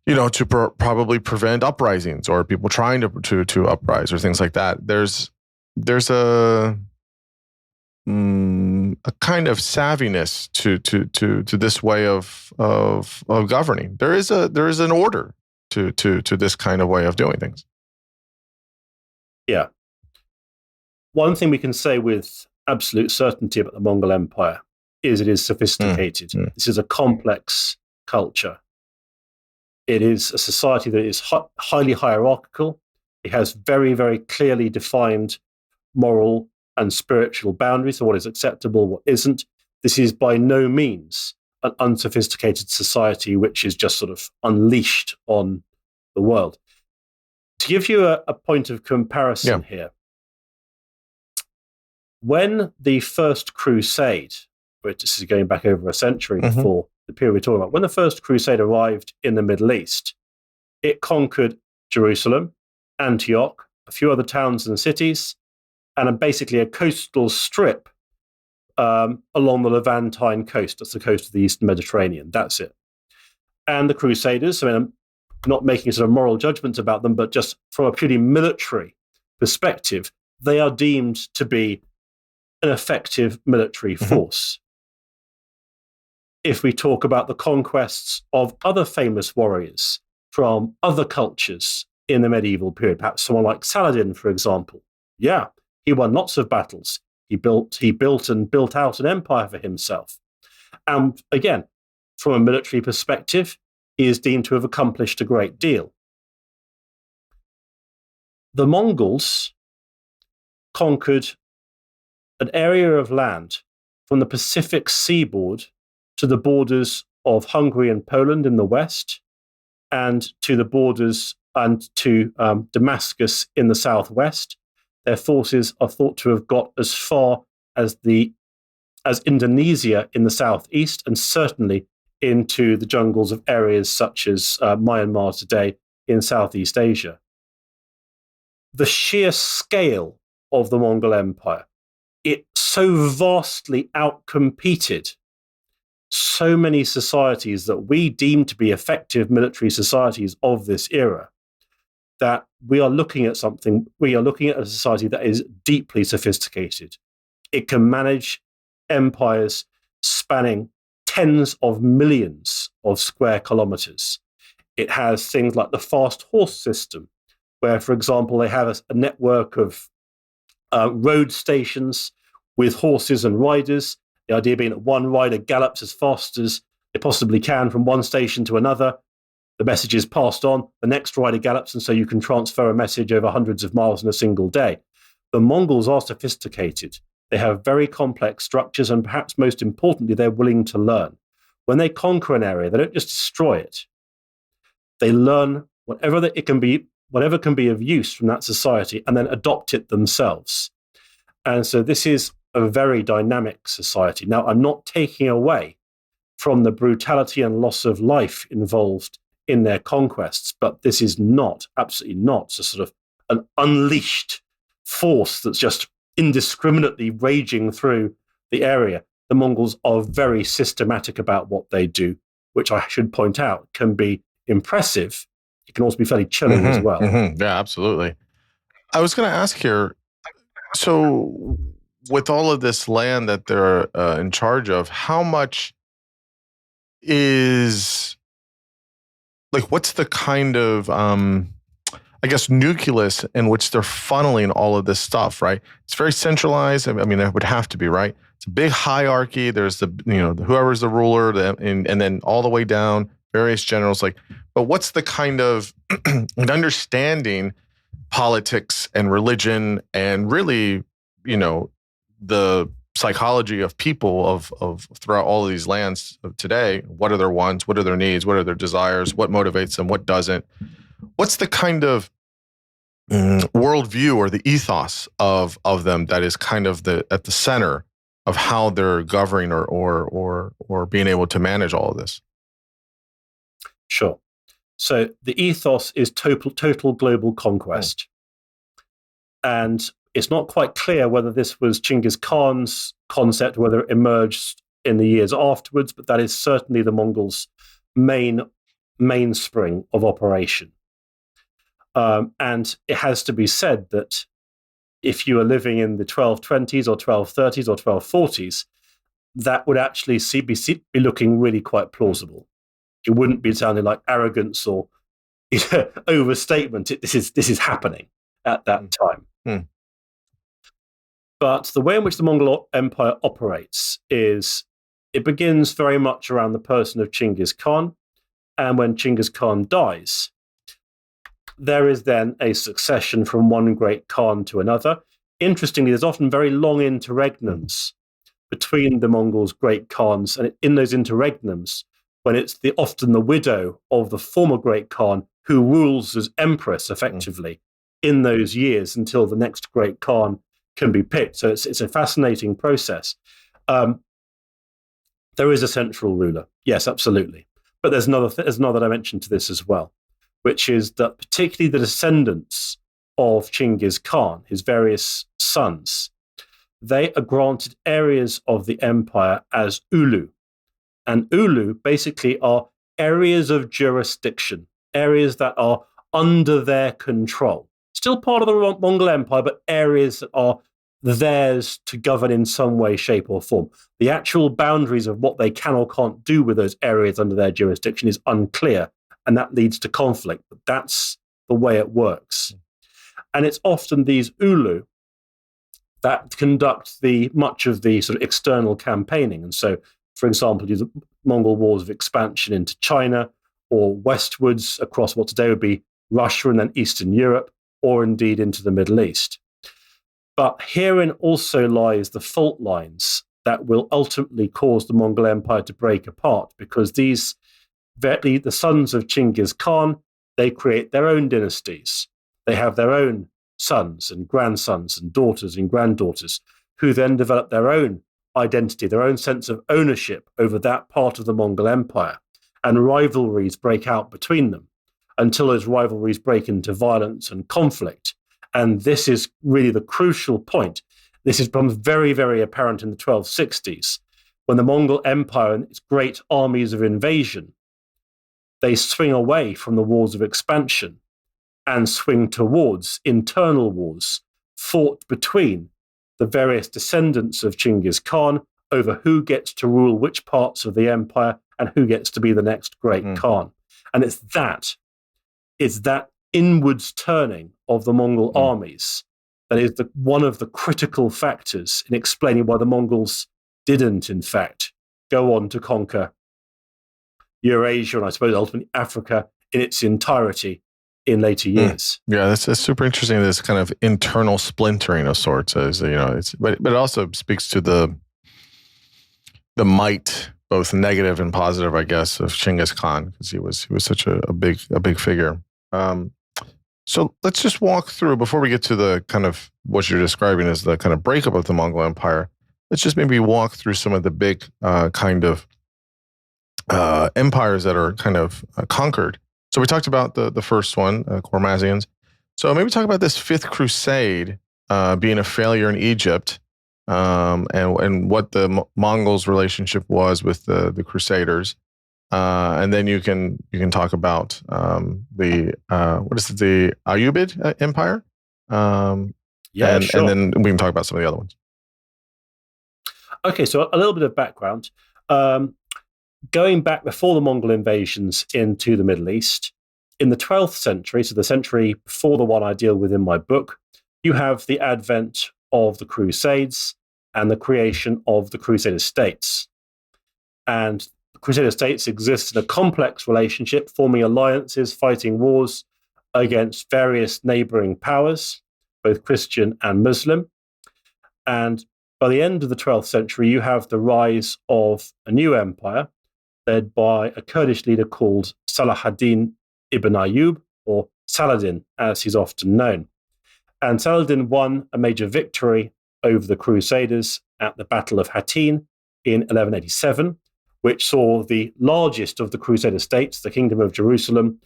A: to probably prevent uprisings or people trying to uprise or things like that. There's a kind of savviness to this way of governing. There is an order to this kind of way of doing things.
B: Yeah. One thing we can say with absolute certainty about the Mongol Empire is it is sophisticated. This is a complex culture. It is a society that is highly hierarchical. It has very, very clearly defined moral and spiritual boundaries of what is acceptable, what isn't. This is by no means an unsophisticated society which is just sort of unleashed on the world. To give you a point of comparison here, when the First Crusade, which this is going back over a century for the period we're talking about, when the First Crusade arrived in the Middle East, it conquered Jerusalem, Antioch, a few other towns and cities, and basically a coastal strip along the Levantine coast. That's the coast of the Eastern Mediterranean. That's it. And the Crusaders, I'm not making sort of moral judgments about them, but just from a purely military perspective, they are deemed to be an effective military force. If we talk about the conquests of other famous warriors from other cultures in the medieval period, perhaps someone like Saladin, for example, he won lots of battles. He built out an empire for himself. And again, from a military perspective, he is deemed to have accomplished a great deal. The Mongols conquered an area of land from the Pacific seaboard to the borders of Hungary and Poland in the west, and to the borders and to Damascus in the southwest. Their forces are thought to have got as far as Indonesia in the southeast, and certainly into the jungles of areas such as Myanmar today in Southeast Asia. The sheer scale of the Mongol Empire, it so vastly outcompeted so many societies that we deem to be effective military societies of this era, that we are looking at a society that is deeply sophisticated. It can manage empires spanning tens of millions of square kilometers. It has things like the fast horse system, where, for example, they have a network of road stations with horses and riders. The idea being that one rider gallops as fast as they possibly can from one station to another. The message is passed on, the next rider gallops, and so you can transfer a message over hundreds of miles in a single day. The Mongols are sophisticated. They have very complex structures, and perhaps most importantly, they're willing to learn. When they conquer an area, they don't just destroy it. They learn whatever can be of use from that society and then adopt it themselves. And so this is a very dynamic society. Now, I'm not taking away from the brutality and loss of life involved in their conquests, but this is absolutely not, a sort of an unleashed force that's just indiscriminately raging through the area. The Mongols are very systematic about what they do, which I should point out can be impressive. It can also be fairly chilling as well.
A: Yeah, absolutely. I was going to ask here, so with all of this land that they're in charge of, how much is like, what's the kind of, I guess, nucleus in which they're funneling all of this stuff, right? It's very centralized. I mean, it would have to be, right? It's a big hierarchy. There's whoever's the ruler, and then all the way down, various generals. Like, but what's the kind of understanding politics and religion and really, the psychology of people of throughout all of these lands of today? What are their wants? What are their needs? What are their desires? What motivates them? What doesn't? What's the kind of worldview or the ethos of them that is kind of at the center of how they're governing or being able to manage all of this?
B: Sure. So the ethos is total global conquest. And it's not quite clear whether this was Chinggis Khan's concept, whether it emerged in the years afterwards, but that is certainly the Mongols' mainspring of operation. And it has to be said that if you are living in the 1220s or 1230s or 1240s, that would actually be looking really quite plausible. It wouldn't be sounding like arrogance or overstatement. This is happening at that time. But the way in which the Mongol Empire operates is it begins very much around the person of Chinggis Khan. And when Chinggis Khan dies, there is then a succession from one great Khan to another. Interestingly, there's often very long interregnums between the Mongols' great Khans. And in those interregnums, when it's often the widow of the former great Khan who rules as empress effectively in those years until the next great Khan can be picked. So it's a fascinating process. There is a central ruler. Yes, absolutely. But there's another dimension to this as well, which is that particularly the descendants of Chinggis Khan, his various sons, they are granted areas of the empire as ulu. And ulu basically are areas of jurisdiction, areas that are under their control. Still part of the Mongol Empire, but areas that are theirs to govern in some way, shape, or form. The actual boundaries of what they can or can't do with those areas under their jurisdiction is unclear, and that leads to conflict. But that's the way it works. And it's often these ulu that conduct much of the sort of external campaigning. And so, for example, the Mongol wars of expansion into China or westwards across what today would be Russia and then Eastern Europe, or indeed into the Middle East. But herein also lies the fault lines that will ultimately cause the Mongol Empire to break apart, because the sons of Chinggis Khan, they create their own dynasties. They have their own sons and grandsons and daughters and granddaughters who then develop their own identity, their own sense of ownership over that part of the Mongol Empire. And rivalries break out between them until those rivalries break into violence and conflict. And this is really the crucial point. This becomes very, very apparent in the 1260s, when the Mongol Empire and its great armies of invasion, they swing away from the wars of expansion and swing towards internal wars fought between the various descendants of Chinggis Khan over who gets to rule which parts of the empire and who gets to be the next great Khan. And it's that inwards turning of the Mongol armies that is one of the critical factors in explaining why the Mongols didn't, in fact, go on to conquer Eurasia and I suppose ultimately Africa in its entirety in later years.
A: Yeah, that's super interesting. This kind of internal splintering of sorts, but it also speaks to the might, both negative and positive, I guess, of Chinggis Khan, because he was such a big figure. So let's just walk through, before we get to the kind of what you're describing as the kind of breakup of the Mongol Empire. Let's just maybe walk through some of the big kind of empires that are kind of conquered. So we talked about the first one, Karwazmans. So maybe talk about this fifth crusade being a failure in Egypt, and what the Mongols' relationship was with the Crusaders. And then you can talk about the Ayyubid Empire.
B: Sure.
A: And then we can talk about some of the other ones.
B: Okay, so a little bit of background. Going back before the Mongol invasions into the Middle East, in the 12th century, so the century before the one I deal with in my book, you have the advent of the Crusades and the creation of the Crusader states. And the Crusader states exist in a complex relationship, forming alliances, fighting wars against various neighboring powers, both Christian and Muslim. And by the end of the 12th century, you have the rise of a new empire led by a Kurdish leader called Salahuddin ibn Ayyub, or Saladin, as he's often known. And Saladin won a major victory over the Crusaders at the Battle of Hattin in 1187, which saw the largest of the Crusader states, the Kingdom of Jerusalem,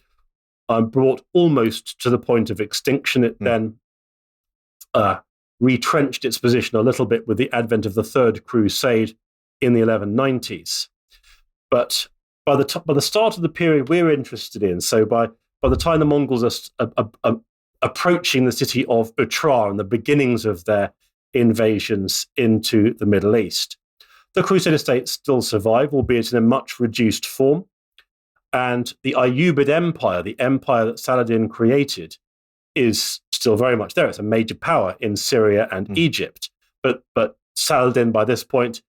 B: brought almost to the point of extinction. It then retrenched its position a little bit with the advent of the Third Crusade in the 1190s. But by the start of the period we're interested in, so by the time the Mongols are approaching the city of Utrar and the beginnings of their invasions into the Middle East, the Crusader states still survive, albeit in a much reduced form. And the Ayyubid Empire, the empire that Saladin created, is still very much there. It's a major power in Syria and Egypt. But Saladin, by this point,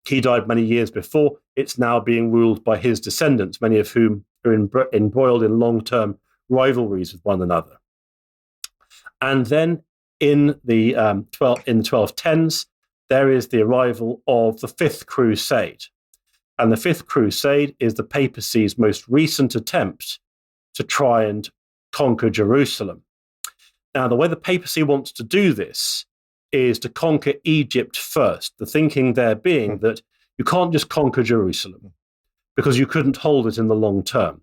B: he died many years before. It's now being ruled by his descendants, many of whom are embroiled in long-term rivalries with one another. And then in the 1210s, there is the arrival of the Fifth Crusade. And the Fifth Crusade is the papacy's most recent attempt to try and conquer Jerusalem. Now, the way the papacy wants to do this is to conquer Egypt first, the thinking there being that you can't just conquer Jerusalem because you couldn't hold it in the long term.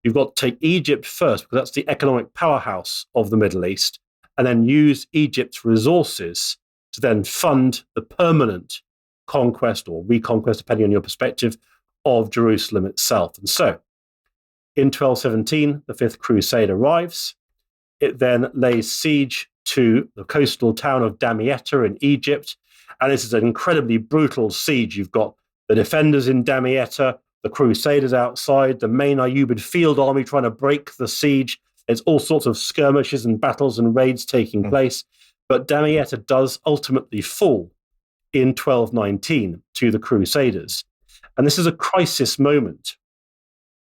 B: You've got to take Egypt first because that's the economic powerhouse of the Middle East, and then use Egypt's resources to then fund the permanent conquest or reconquest, depending on your perspective, of Jerusalem itself. And so, in 1217, the Fifth Crusade arrives. It then lays siege to the coastal town of Damietta in Egypt. And this is an incredibly brutal siege. You've got the defenders in Damietta, the Crusaders outside, the main Ayyubid field army trying to break the siege. There's all sorts of skirmishes and battles and raids taking place. But Damietta does ultimately fall in 1219 to the Crusaders. And this is a crisis moment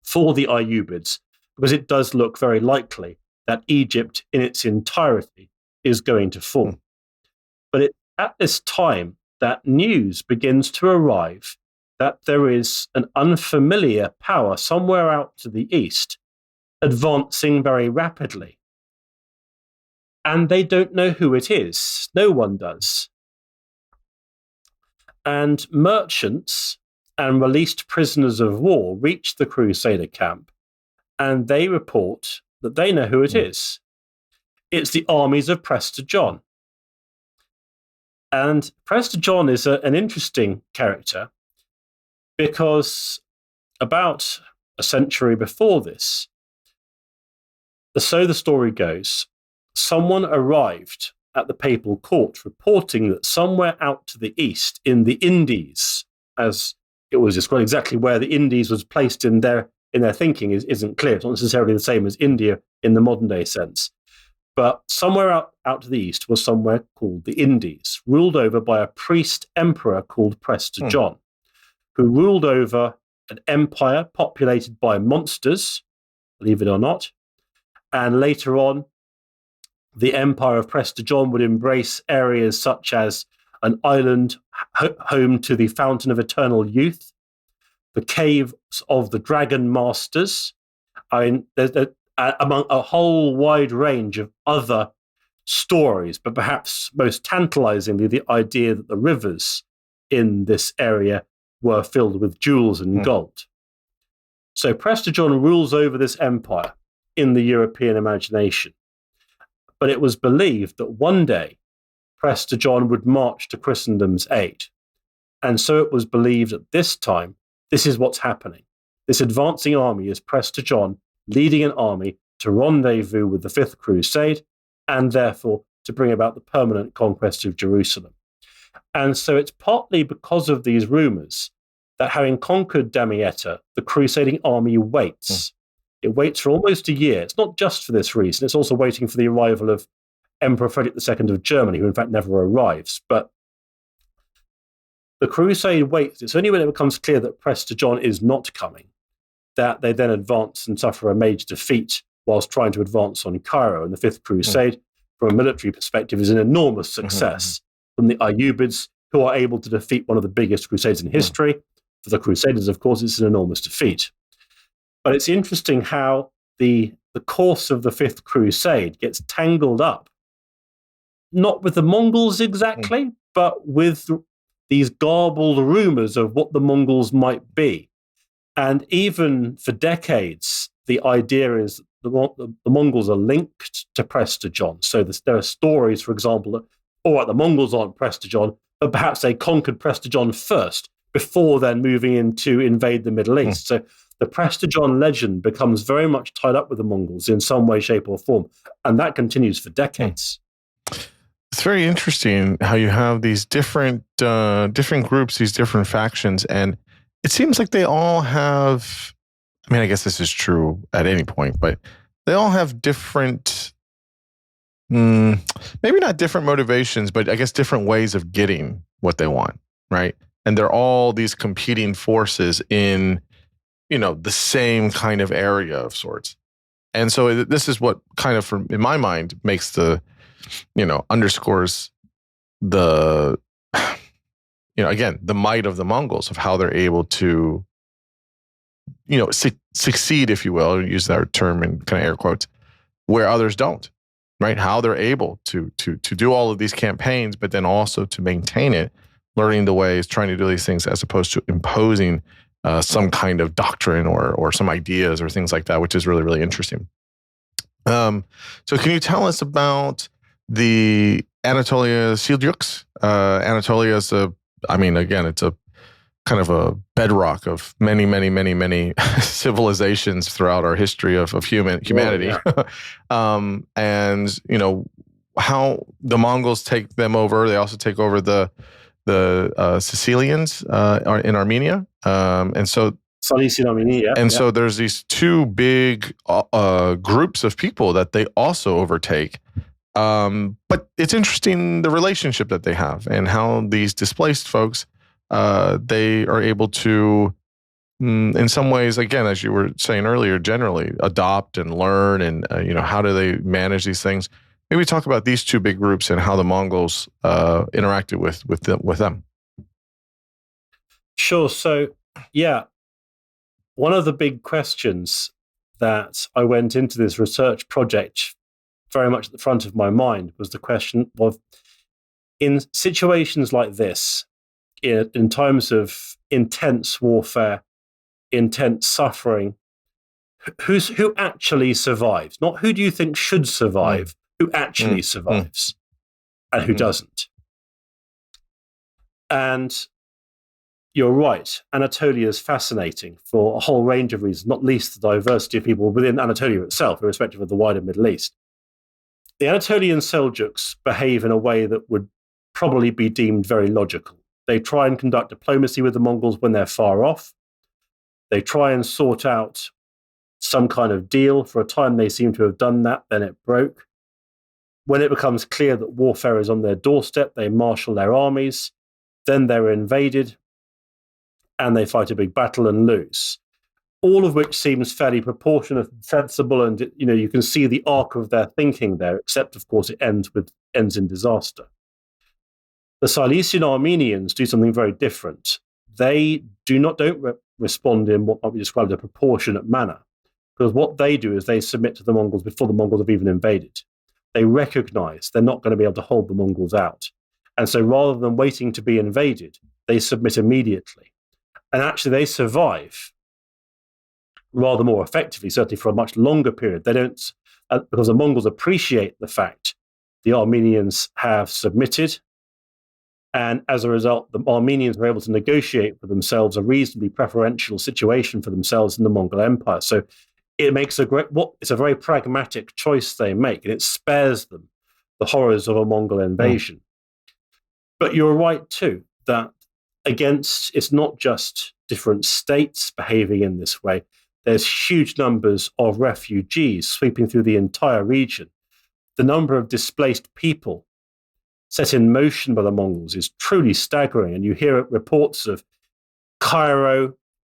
B: for the Ayyubids because it does look very likely that Egypt in its entirety is going to fall. But at this time that news begins to arrive that there is an unfamiliar power somewhere out to the east advancing very rapidly. And they don't know who it is. No one does. And merchants and released prisoners of war reach the Crusader camp, and they report that they know who it is. It's the armies of Prester John. And Prester John is an interesting character because about a century before this, so the story goes, someone arrived at the papal court reporting that somewhere out to the east in the Indies, as it was described, exactly where the Indies was placed in their thinking isn't clear. It's not necessarily the same as India in the modern day sense. But somewhere out to the east was somewhere called the Indies, ruled over by a priest emperor called Prester John, who ruled over an empire populated by monsters, believe it or not. And later on, the empire of Prester John would embrace areas such as an island home to the Fountain of Eternal Youth, the caves of the Dragon Masters, among a whole wide range of other stories, but perhaps most tantalizingly, the idea that the rivers in this area were filled with jewels and gold. So Prester John rules over this empire in the European imagination. But it was believed that one day Prester John would march to Christendom's aid. And so it was believed at this time, this is what's happening. This advancing army is Prester John leading an army to rendezvous with the Fifth Crusade and therefore to bring about the permanent conquest of Jerusalem. And so it's partly because of these rumors that having conquered Damietta, the crusading army waits. It waits for almost a year. It's not just for this reason. It's also waiting for the arrival of Emperor Frederick II of Germany, who in fact never arrives. But the crusade waits. It's only when it becomes clear that Prester John is not coming that they then advance and suffer a major defeat whilst trying to advance on Cairo. And the Fifth Crusade, from a military perspective, is an enormous success from the Ayyubids, who are able to defeat one of the biggest crusades in history. For the Crusaders, of course, it's an enormous defeat. But it's interesting how the course of the Fifth Crusade gets tangled up, not with the Mongols exactly, but with these garbled rumors of what the Mongols might be. And even for decades, the idea is the Mongols are linked to Prester John. So there are stories, for example, that, all right, the Mongols aren't Prester John, but perhaps they conquered Prester John first before then moving in to invade the Middle East. So the Prester John legend becomes very much tied up with the Mongols in some way, shape, or form. And that continues for decades.
A: It's very interesting how you have these different groups, these different factions, and it seems like they all have, I mean, I guess this is true at any point, but they all have different, maybe not different motivations, but I guess different ways of getting what they want, right? And they're all these competing forces in, the same kind of area of sorts. And so this is what kind of, in my mind, makes underscores the, again, the might of the Mongols, of how they're able to, succeed, if you will, use that term in kind of air quotes, where others don't, right? How they're able to do all of these campaigns, but then also to maintain it, learning the ways, trying to do these things, as opposed to imposing some kind of doctrine or some ideas or things like that, which is really, really interesting. So can you tell us about the Anatolia Seljuks? Anatolia is it's a kind of a bedrock of many, many, many, many civilizations throughout our history of humanity. And how the Mongols take them over. They also take over the Sicilians in Armenia. And so
B: Cilician Armenia,
A: and so there's these two big groups of people that they also overtake. But it's interesting, the relationship that they have and how these displaced folks, they are able to, in some ways, again, as you were saying earlier, generally adopt and learn, and how do they manage these things? Maybe talk about these two big groups and how the Mongols interacted with them.
B: Sure. So, one of the big questions that I went into this research project very much at the front of my mind was the question of, in situations like this, in times of intense warfare, intense suffering, who actually survives? Not who do you think should survive, who actually survives and who doesn't. And you're right, Anatolia is fascinating for a whole range of reasons, not least the diversity of people within Anatolia itself, irrespective of the wider Middle East. The Anatolian Seljuks behave in a way that would probably be deemed very logical. They try and conduct diplomacy with the Mongols when they're far off. They try and sort out some kind of deal. For a time, they seem to have done that, then it broke. When it becomes clear that warfare is on their doorstep, they marshal their armies. Then they're invaded, and they fight a big battle and lose. All of which seems fairly proportionate and sensible, and you can see the arc of their thinking there, except, of course, it ends in disaster. The Cilician Armenians do something very different. They don't respond in what might be described as a proportionate manner, because what they do is they submit to the Mongols before the Mongols have even invaded. They recognize they're not going to be able to hold the Mongols out. And so rather than waiting to be invaded, they submit immediately. And actually they survive rather more effectively, certainly for a much longer period. They don't, because the Mongols appreciate the fact the Armenians have submitted. And as a result, the Armenians were able to negotiate for themselves a reasonably preferential situation for themselves in the Mongol Empire. So it makes it's a very pragmatic choice they make, and it spares them the horrors of a Mongol invasion. But you're right too, that it's not just different states behaving in this way. There's huge numbers of refugees sweeping through the entire region. The number of displaced people set in motion by the Mongols is truly staggering. And you hear reports of Cairo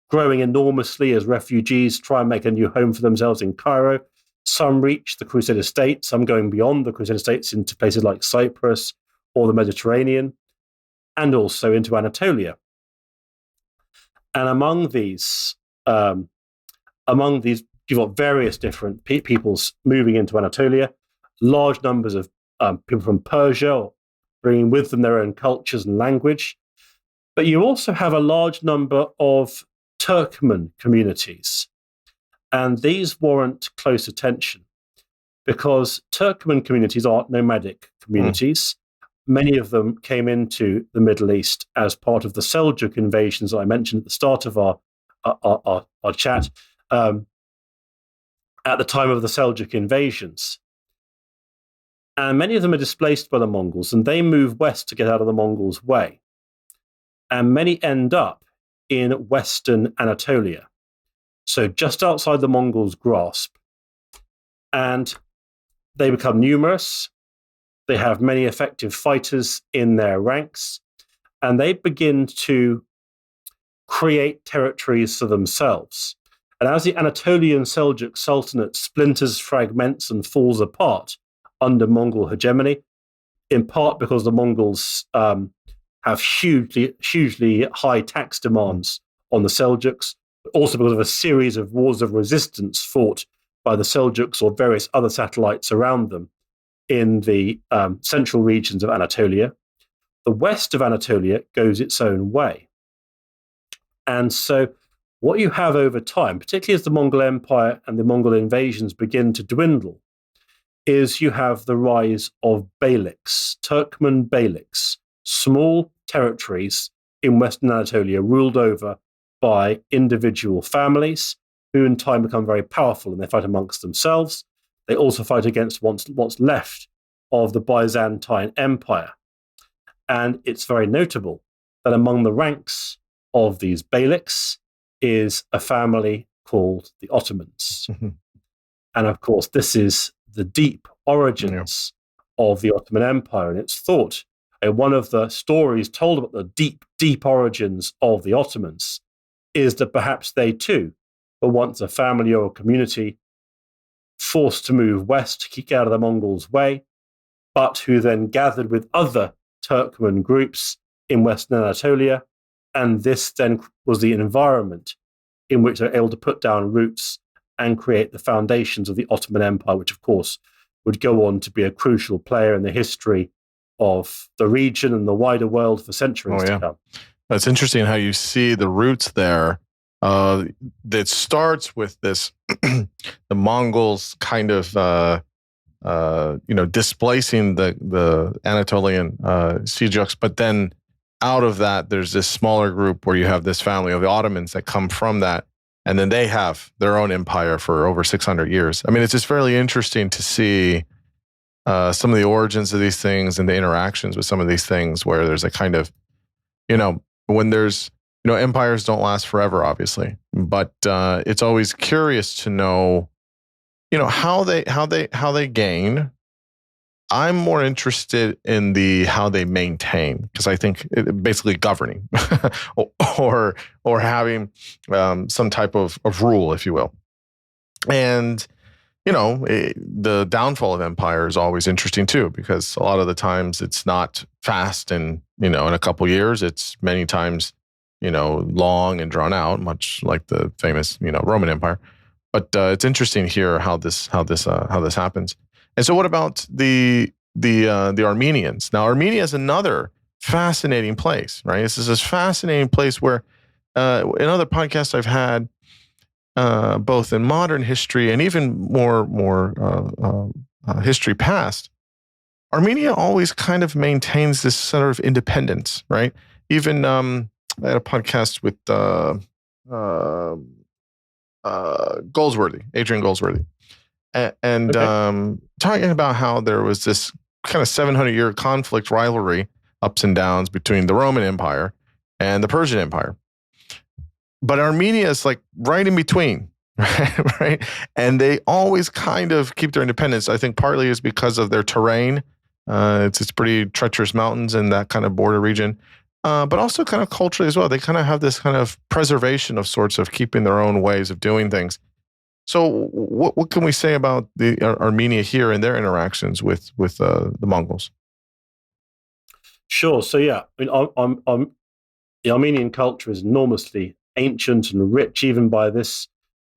B: growing enormously as refugees try and make a new home for themselves in Cairo. Some reach the Crusader states, some going beyond the Crusader states into places like Cyprus or the Mediterranean, and also into Anatolia. And among these, you've got various different peoples moving into Anatolia, large numbers of people from Persia, bringing with them their own cultures and language. But you also have a large number of Turkmen communities. And these warrant close attention because Turkmen communities are nomadic communities. Many of them came into the Middle East as part of the Seljuck invasions that I mentioned at the start of our chat, at the time of the Seljuck invasions. And many of them are displaced by the Mongols, and they move west to get out of the Mongols' way. And many end up in Western Anatolia, so just outside the Mongols' grasp. And they become numerous. They have many effective fighters in their ranks, and they begin to create territories for themselves. And as the Anatolian Seljuk Sultanate splinters, fragments, and falls apart under Mongol hegemony, in part because the Mongols have hugely high tax demands on the Seljuks, but also because of a series of wars of resistance fought by the Seljuks or various other satellites around them in the central regions of Anatolia. The west of Anatolia goes its own way. And so what you have over time, particularly as the Mongol Empire and the Mongol invasions begin to dwindle, is you have the rise of beyliks, Turkmen beyliks, small territories in Western Anatolia ruled over by individual families who in time become very powerful, and they fight amongst themselves. They also fight against what's left of the Byzantine Empire. And it's very notable that among the ranks of these beyliks is a family called the Ottomans. And of course, this is the deep origins of the Ottoman Empire. And it's thought, one of the stories told about the deep origins of the Ottomans is that perhaps they too were once a family or a community forced to move west to keep out of the Mongols' way, but who then gathered with other Turkmen groups in Western Anatolia. And this then was the environment in which they were able to put down roots and create the foundations of the Ottoman Empire, which of course would go on to be a crucial player in the history of the region and the wider world for centuries to come.
A: It's interesting how you see the roots there. That starts with this, the Mongols kind of, displacing the Anatolian Seljuks, but then out of that, there's this smaller group where you have this family of the Ottomans that come from that, and then they have their own empire for over 600 years. I mean, it's just fairly interesting to see some of the origins of these things and the interactions with some of these things where there's a kind of, when there's, empires don't last forever, obviously, but it's always curious to know, how they gain. I'm more interested in how they maintain, because I think basically governing or having some type of rule, if you will. And the downfall of empire is always interesting too, because a lot of the times it's not fast and in a couple years. It's many times long and drawn out, much like the famous Roman Empire. But it's interesting here how this happens. And so, what about the Armenians? Now, Armenia is another fascinating place, right? This is this fascinating place where in other podcasts I've had, both in modern history and even more history past, Armenia always kind of maintains this sort of independence, right? Even I had a podcast with Adrian Goldsworthy, and talking about how there was this kind of 700-year conflict rivalry ups and downs between the Roman Empire and the Persian Empire. But Armenia is like right in between, right? And they always kind of keep their independence. I think partly is because of their terrain. It's pretty treacherous mountains in that kind of border region, but also kind of culturally as well. They kind of have this kind of preservation of sorts of keeping their own ways of doing things. So what can we say about the Armenia here and their interactions with the Mongols?
B: Sure. So yeah, I mean, the Armenian culture is enormously ancient and rich, even by this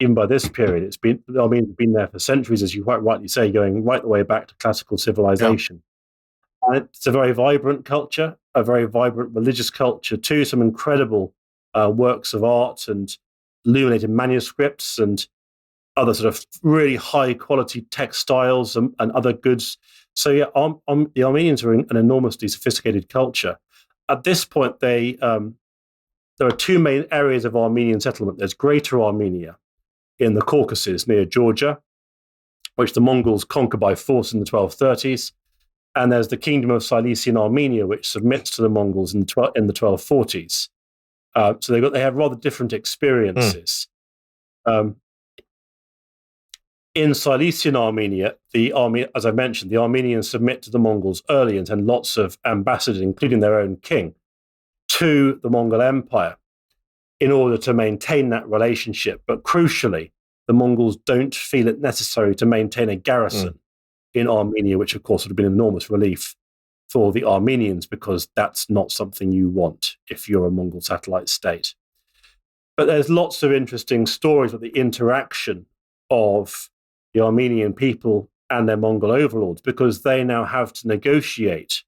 B: period. The Armenians have been there for centuries, as you quite rightly say, going right the way back to classical civilization. Yeah. And it's a very vibrant culture, a very vibrant religious culture too. Some incredible works of art and illuminated manuscripts and other sort of really high quality textiles and other goods. So yeah, the Armenians are an enormously sophisticated culture. At this point, there are two main areas of Armenian settlement. There's Greater Armenia in the Caucasus near Georgia, which the Mongols conquer by force in the 1230s. And there's the Kingdom of Cilician Armenia, which submits to the Mongols in the 1240s. So they have rather different experiences. In Cilician Armenia, as I mentioned, the Armenians submit to the Mongols early and send lots of ambassadors, including their own king, to the Mongol Empire in order to maintain that relationship. But crucially, the Mongols don't feel it necessary to maintain a garrison in Armenia, which of course would have been an enormous relief for the Armenians, because that's not something you want if you're a Mongol satellite state. But there's lots of interesting stories about the interaction of the Armenian people and their Mongol overlords, because they now have to negotiate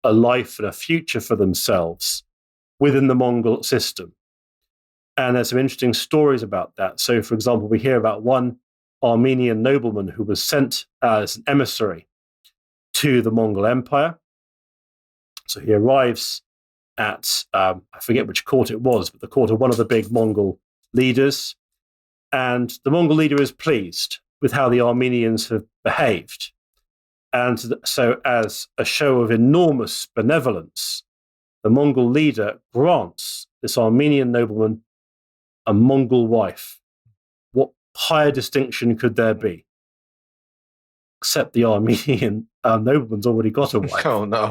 B: a life and a future for themselves within the Mongol system. And there's some interesting stories about that. So, for example, we hear about one Armenian nobleman who was sent as an emissary to the Mongol Empire. So he arrives at, I forget which court it was, but the court of one of the big Mongol leaders. And the Mongol leader is pleased with how the Armenians have behaved. And so, as a show of enormous benevolence, the Mongol leader grants this Armenian nobleman a Mongol wife. What higher distinction could there be? Except the Armenian nobleman's already got a wife.
A: Oh, no.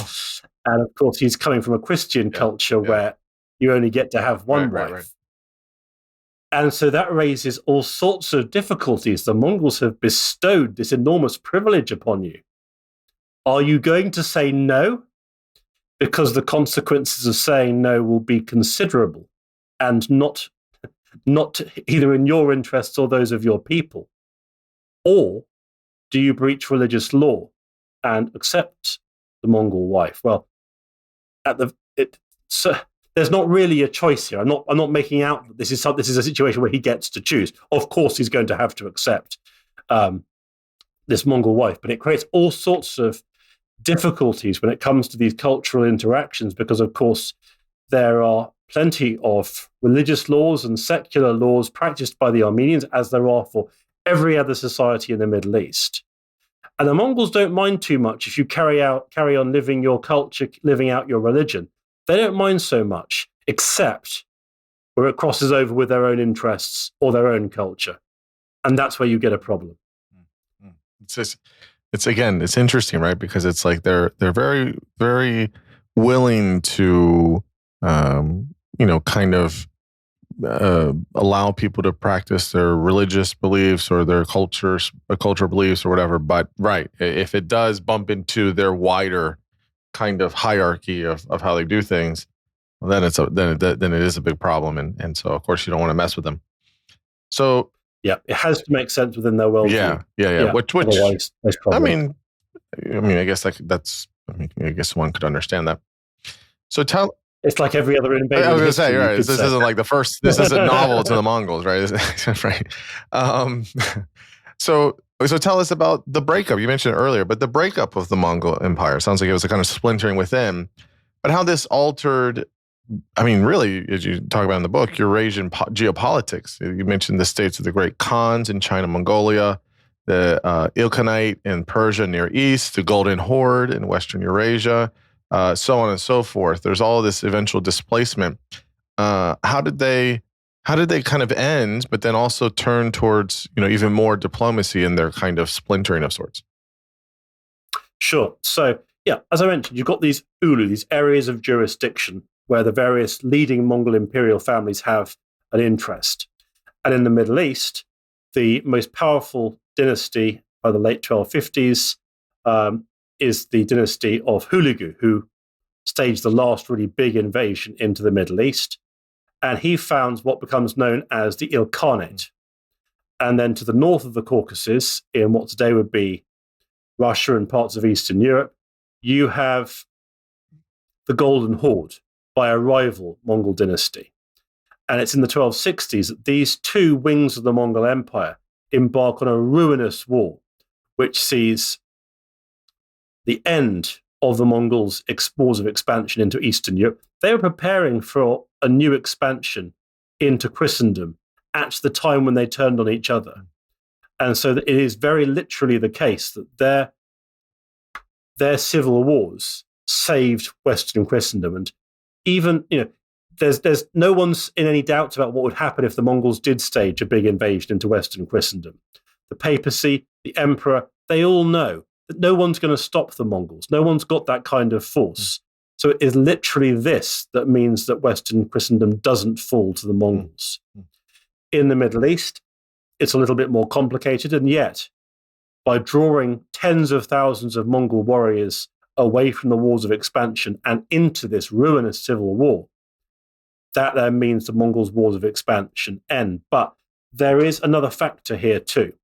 B: And of course, he's coming from a Christian culture where you only get to have one wife. Right. And so that raises all sorts of difficulties. The Mongols have bestowed this enormous privilege upon you. Are you going to say no? Because the consequences of saying no will be considerable and not either in your interests or those of your people. Or do you breach religious law and accept the Mongol wife? Well, there's not really a choice here. I'm not making out that this is a situation where he gets to choose. Of course, he's going to have to accept this Mongol wife, but it creates all sorts of difficulties when it comes to these cultural interactions, because, of course, there are plenty of religious laws and secular laws practiced by the Armenians, as there are for every other society in the Middle East. And the Mongols don't mind too much if you carry on living your culture, living out your religion. They don't mind so much, except where it crosses over with their own interests or their own culture. And that's where you get a problem.
A: It's interesting, right? Because it's like they're very, very willing to, kind of allow people to practice their religious beliefs or their cultural beliefs or whatever. But right, if it does bump into their wider kind of hierarchy of how they do things, well, then it is a big problem, and so of course you don't want to mess with them. So
B: yeah, it has to make sense within their worldview.
A: Yeah. Which
B: otherwise,
A: I mean, I guess I guess one could understand that. So
B: it's like every other invasion.
A: I was going to say, right? This isn't like the first. This isn't novel to the Mongols, right? Right. So tell us about the breakup. You mentioned it earlier, but the breakup of the Mongol Empire sounds like it was a kind of splintering within. But how this altered, I mean, really, as you talk about in the book, Eurasian geopolitics. You mentioned the states of the Great Khans in China, Mongolia, the Ilkhanate in Persia, Near East, the Golden Horde in Western Eurasia, so on and so forth. There's all this eventual displacement. How did they kind of end, but then also turn towards, even more diplomacy in their kind of splintering of sorts?
B: Sure. So, yeah, as I mentioned, you've got these ulu, these areas of jurisdiction where the various leading Mongol imperial families have an interest. And in the Middle East, the most powerful dynasty by the late 1250s is the dynasty of Hulagu, who staged the last really big invasion into the Middle East. And he founds what becomes known as the Ilkhanate. And then to the north of the Caucasus, in what today would be Russia and parts of Eastern Europe, you have the Golden Horde by a rival Mongol dynasty. And it's in the 1260s that these two wings of the Mongol Empire embark on a ruinous war, which sees the end of the Mongols' wars of expansion into Eastern Europe. They were preparing for a new expansion into Christendom at the time when they turned on each other. And so it is very literally the case that their civil wars saved Western Christendom. And even, there's no one's in any doubt about what would happen if the Mongols did stage a big invasion into Western Christendom. The papacy, the emperor, they all know that no one's going to stop the Mongols. No one's got that kind of force. So it is literally this that means that Western Christendom doesn't fall to the Mongols. In the Middle East, it's a little bit more complicated, and yet, by drawing tens of thousands of Mongol warriors away from the wars of expansion and into this ruinous civil war, that then means the Mongols' wars of expansion end. But there is another factor here too,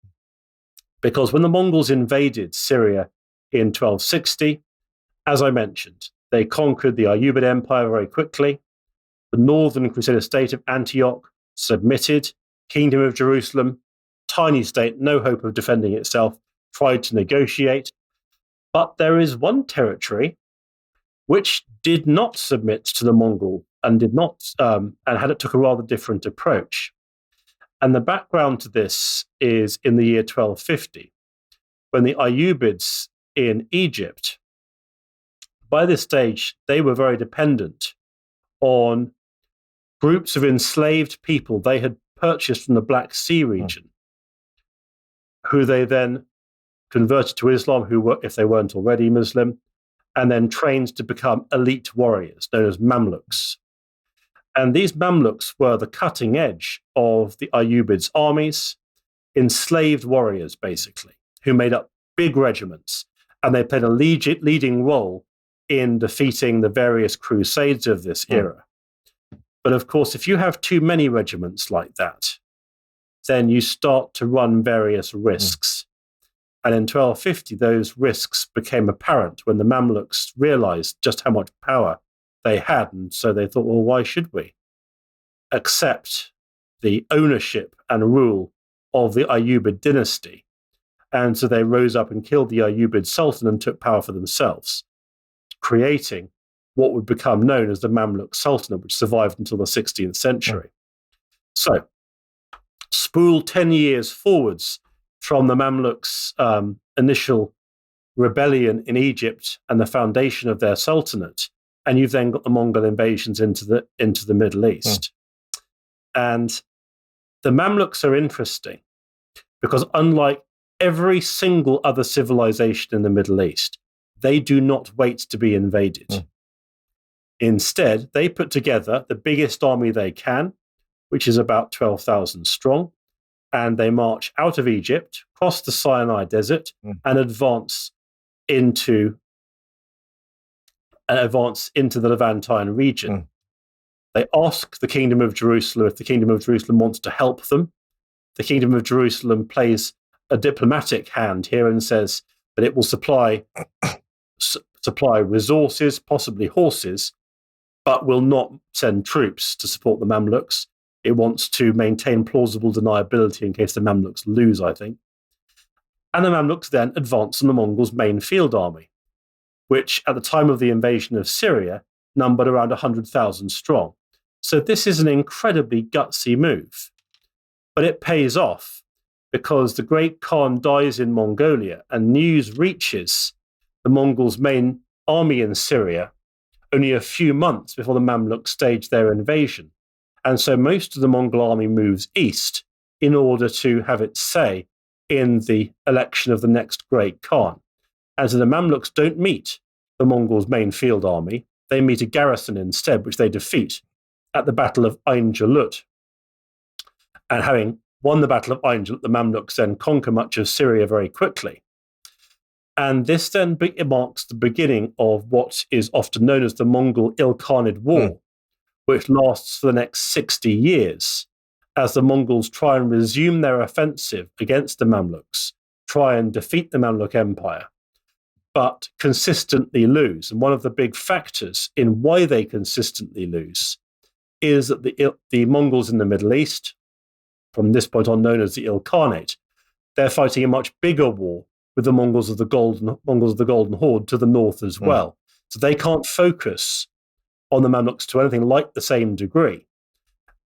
B: because when the Mongols invaded Syria in 1260, as I mentioned, they conquered the Ayyubid Empire very quickly. The northern Crusader state of Antioch submitted. Kingdom of Jerusalem, tiny state, no hope of defending itself, tried to negotiate. But there is one territory which did not submit to the Mongol and took a rather different approach. And the background to this is in the year 1250, when the Ayyubids in Egypt, by this stage, they were very dependent on groups of enslaved people they had purchased from the Black Sea region, who they then converted to Islam, if they weren't already Muslim, and then trained to become elite warriors, known as Mamluks. And these Mamluks were the cutting edge of the Ayyubids' armies, enslaved warriors, basically, who made up big regiments, and they played a leading role in defeating the various crusades of this era. But of course, if you have too many regiments like that, then you start to run various risks. And in 1250, those risks became apparent when the Mamluks realized just how much power they had. And so they thought, well, why should we accept the ownership and rule of the Ayyubid dynasty? And so they rose up and killed the Ayyubid Sultan and took power for themselves, creating what would become known as the Mamluk Sultanate, which survived until the 16th century. So, spool 10 years forwards from the Mamluks' initial rebellion in Egypt and the foundation of their sultanate, and you've then got the Mongol invasions into the Middle East. And the Mamluks are interesting because, unlike every single other civilization in the Middle East, they do not wait to be invaded. Instead, they put together the biggest army they can, which is about 12,000 strong, and they march out of Egypt, cross the Sinai Desert, and advance into the Levantine region. They ask the Kingdom of Jerusalem if the Kingdom of Jerusalem wants to help them. The Kingdom of Jerusalem plays a diplomatic hand here and says that it will supply resources, possibly horses, but will not send troops to support the Mamluks. It wants to maintain plausible deniability in case the Mamluks lose, I think. And the Mamluks then advance on the Mongols' main field army, which at the time of the invasion of Syria numbered around 100,000 strong. So this is an incredibly gutsy move. But it pays off because the great Khan dies in Mongolia and news reaches the Mongols' main army in Syria only a few months before the Mamluks staged their invasion. And so most of the Mongol army moves east in order to have its say in the election of the next great Khan. And so the Mamluks don't meet the Mongols' main field army. They meet a garrison instead, which they defeat at the Battle of Ain Jalut. And having won the Battle of Ain Jalut, the Mamluks then conquer much of Syria very quickly. And this then marks the beginning of what is often known as the Mongol Ilkhanid War, which lasts for the next 60 years as the Mongols try and resume their offensive against the Mamluks, try and defeat the Mamluk Empire, but consistently lose. And one of the big factors in why they consistently lose is that the Mongols in the Middle East, from this point on known as the Ilkhanate, they're fighting a much bigger war with the Mongols of the Golden Horde to the north as well. So they can't focus on the Mamluks to anything like the same degree.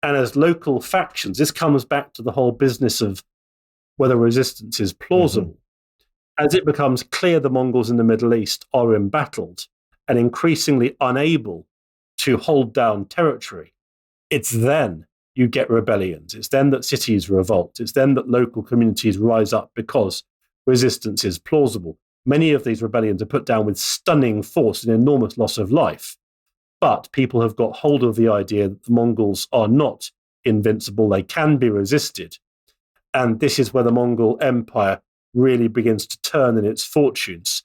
B: And as local factions, this comes back to the whole business of whether resistance is plausible. As it becomes clear the Mongols in the Middle East are embattled and increasingly unable to hold down territory, it's then you get rebellions. It's then that cities revolt. It's then that local communities rise up because resistance is plausible. Many of these rebellions are put down with stunning force and enormous loss of life. But people have got hold of the idea that the Mongols are not invincible. They can be resisted. And this is where the Mongol Empire really begins to turn in its fortunes.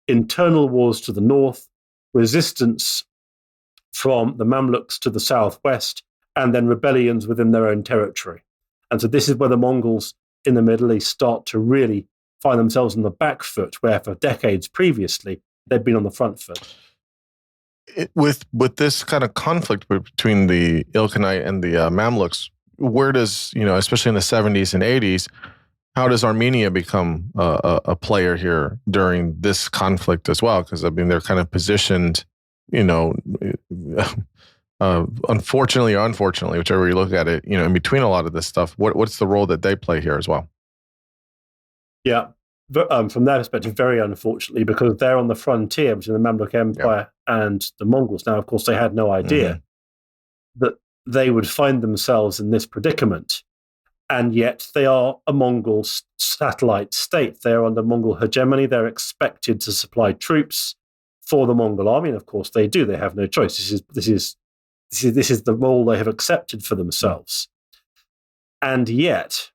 B: Internal wars to the north, resistance from the Mamluks to the southwest, and then rebellions within their own territory. And so this is where the Mongols in the Middle East start to really find themselves on the back foot, where for decades previously, they'd been on the front foot.
A: With this kind of conflict between the Ilkhanate and the Mamluks, where does, especially in the 70s and 80s, how does Armenia become a player here during this conflict as well? Because, they're kind of positioned, unfortunately or unfortunately, whichever you look at it, in between a lot of this stuff. What's the role that they play here as well?
B: Yeah. From their perspective, very unfortunately, because they're on the frontier between the Mamluk Empire and the Mongols. Now, of course, they had no idea that they would find themselves in this predicament. And yet they are a Mongol satellite state. They are under Mongol hegemony. They're expected to supply troops for the Mongol army. And of course they do. They have no choice. This is the role they have accepted for themselves. And yet,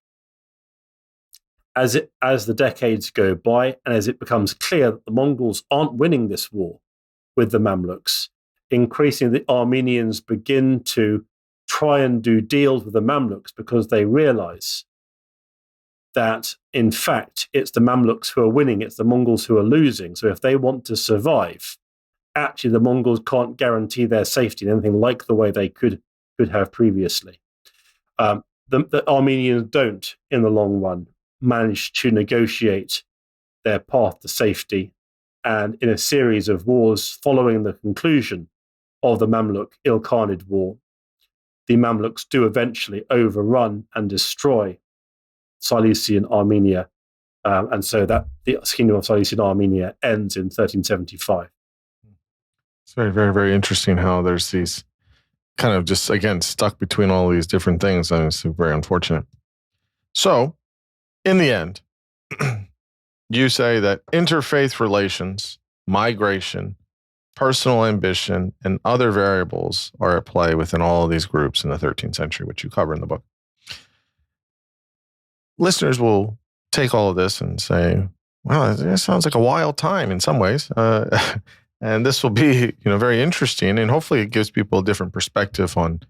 B: as the decades go by and as it becomes clear that the Mongols aren't winning this war with the Mamluks, increasingly the Armenians begin to try and do deals with the Mamluks because they realize that, in fact, it's the Mamluks who are winning, it's the Mongols who are losing. So if they want to survive, actually the Mongols can't guarantee their safety in anything like the way they could have previously. The Armenians don't, in the long run, manage to negotiate their path to safety. And in a series of wars following the conclusion of the Mamluk Ilkhanid War, the Mamluks do eventually overrun and destroy Cilician Armenia. And so that the kingdom of Cilician Armenia ends in 1375.
A: It's very, very, very interesting how there's these kind of just, again, stuck between all these different things. And it's very unfortunate. So, in the end, you say that interfaith relations, migration, personal ambition, and other variables are at play within all of these groups in the 13th century, which you cover in the book. Listeners will take all of this and say, well, it sounds like a wild time in some ways. And this will be, very interesting. And hopefully it gives people a different perspective on,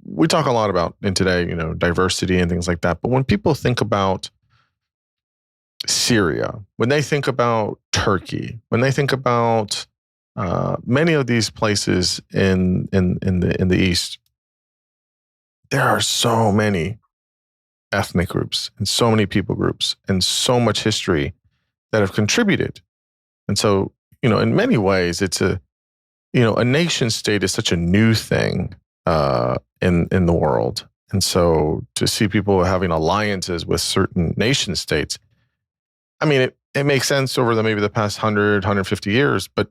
A: we talk a lot about in today, diversity and things like that. But when people think about Syria, when they think about Turkey, when they think about many of these places in the East, there are so many ethnic groups and so many people groups and so much history that have contributed. And so, in many ways, it's a nation state is such a new thing in the world. And so to see people having alliances with certain nation states, I mean, it makes sense over maybe the past 150 years, but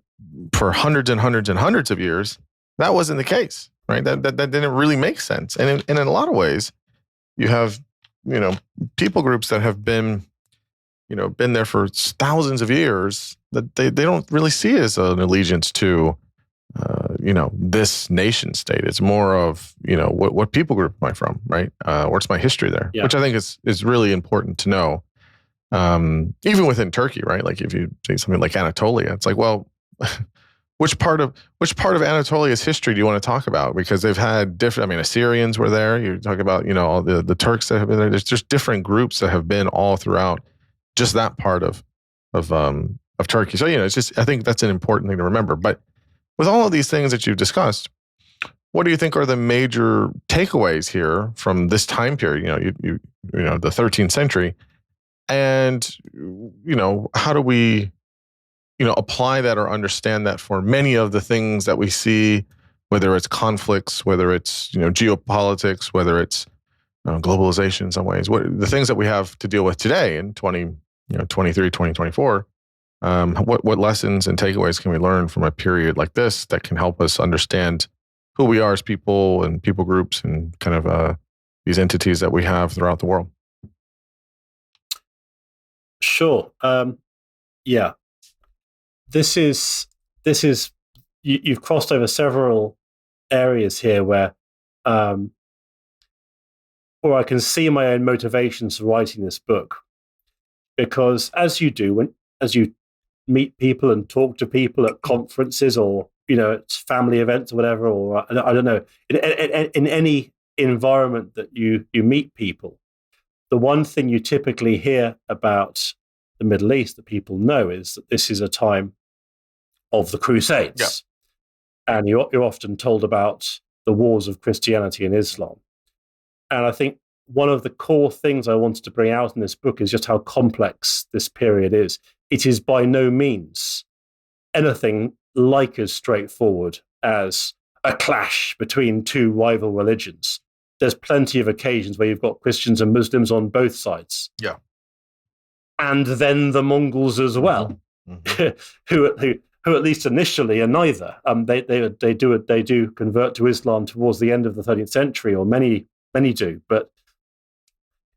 A: for hundreds and hundreds and hundreds of years, that wasn't the case, right? That didn't really make sense. And in a lot of ways, you have, people groups that have been there for thousands of years that they don't really see as an allegiance to, this nation state. It's more of, what people group am I from, right? What's my history there, which I think is really important to know. Even within Turkey, right? Like if you say something like Anatolia, it's like, well, which part of Anatolia's history do you want to talk about? Because they've had different. I mean, Assyrians were there. You talk about all the Turks that have been there. There's just different groups that have been all throughout just that part of Turkey. So it's just, I think that's an important thing to remember. But with all of these things that you've discussed, what do you think are the major takeaways here from this time period? The 13th century. And, how do we, apply that or understand that for many of the things that we see, whether it's conflicts, whether it's, geopolitics, whether it's globalization in some ways, the things that we have to deal with today in 2023, 2024, what lessons and takeaways can we learn from a period like this that can help us understand who we are as people and people groups and kind of these entities that we have throughout the world?
B: Sure. Yeah. This is you've crossed over several areas here where I can see my own motivations for writing this book, because as you do as you meet people and talk to people at conferences or at family events or whatever, or I don't know, in any environment that you meet people, the one thing you typically hear about the Middle East that people know is that this is a time of the Crusades. Yeah. And you're often told about the wars of Christianity and Islam. And I think one of the core things I wanted to bring out in this book is just how complex this period is. It is by no means anything like as straightforward as a clash between two rival religions. There's plenty of occasions where you've got Christians and Muslims on both sides.
A: Yeah.
B: And then the Mongols as well, who at least initially are neither. They do convert to Islam towards the end of the 13th century, or many do. But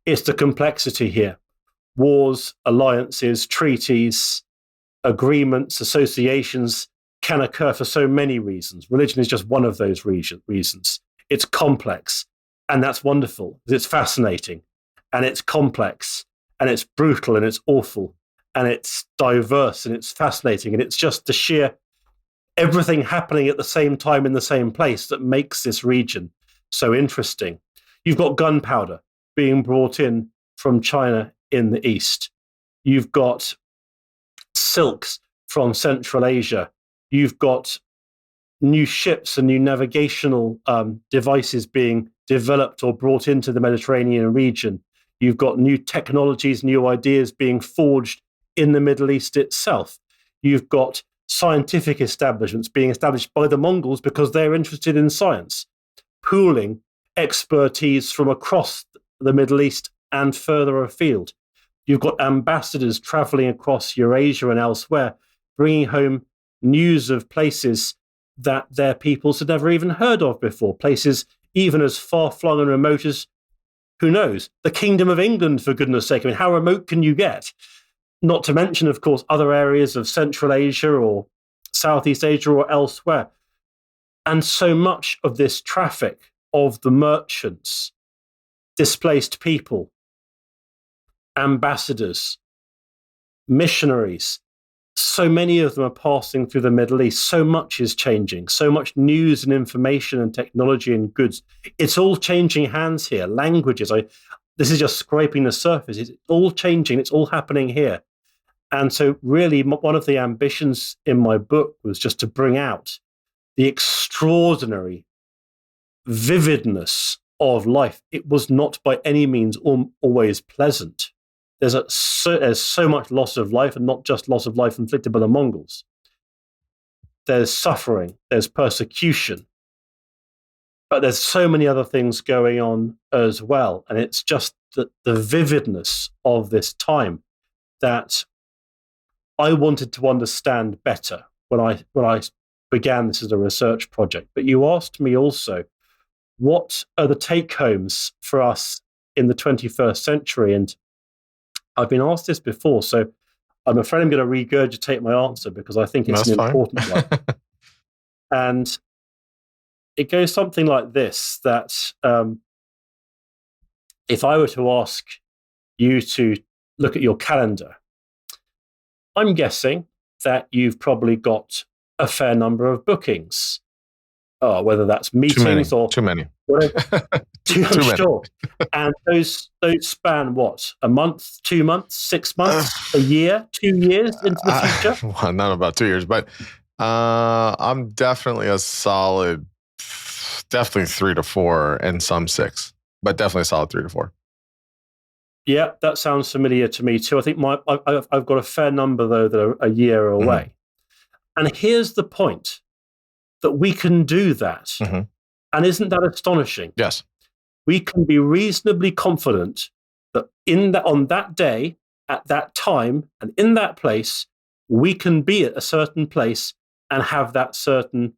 B: it's the complexity here: wars, alliances, treaties, agreements, associations can occur for so many reasons. Religion is just one of those reasons. It's complex, and that's wonderful. It's fascinating, and it's complex, and it's brutal, and it's awful, and it's diverse, and it's fascinating, and it's just the sheer everything happening at the same time in the same place that makes this region so interesting. You've got gunpowder being brought in from China in the east. You've got silks from Central Asia. You've got new ships and new navigational devices being developed or brought into the Mediterranean region. You've got new technologies, new ideas being forged in the Middle East itself. You've got scientific establishments being established by the Mongols because they're interested in science, pooling expertise from across the Middle East and further afield. You've got ambassadors traveling across Eurasia and elsewhere, bringing home news of places that their peoples had never even heard of before, places even as far-flung and remote as, who knows, the Kingdom of England, for goodness sake. I mean, how remote can you get? Not to mention, of course, other areas of Central Asia or Southeast Asia or elsewhere. And so much of this traffic of the merchants, displaced people, ambassadors, missionaries, so many of them are passing through the Middle East. So much is changing. So much news and information and technology and goods. It's all changing hands here. Languages. This is just scraping the surface. It's all changing. It's all happening here. And so really one of the ambitions in my book was just to bring out the extraordinary vividness of life. It was not by any means always pleasant. There's so much loss of life, and not just loss of life inflicted by the Mongols. There's suffering, there's persecution, but there's so many other things going on as well. And it's just the vividness of this time that I wanted to understand better when I began this as a research project. But you asked me also, what are the take-homes for us in the 21st century? And I've been asked this before, so I'm afraid I'm going to regurgitate my answer because I think it's
A: That's
B: an
A: fine.
B: important one. And it goes something like this, that if I were to ask you to look at your calendar, I'm guessing that you've probably got a fair number of bookings, whether that's meetings or
A: too many.
B: whatever.
A: Too many.
B: Sure. And those span what? A month, 2 months, 6 months, a year, 2 years into the future?
A: Well, not about 2 years, but I'm definitely a solid, definitely 3 to 4 and some 6, but definitely a solid 3 to 4.
B: Yeah, that sounds familiar to me too. I think I've got a fair number, though, that are a year away. And here's the point, that we can do that. And isn't that astonishing?
A: Yes.
B: We can be reasonably confident that on that day, at that time, and in that place, we can be at a certain place and have that certain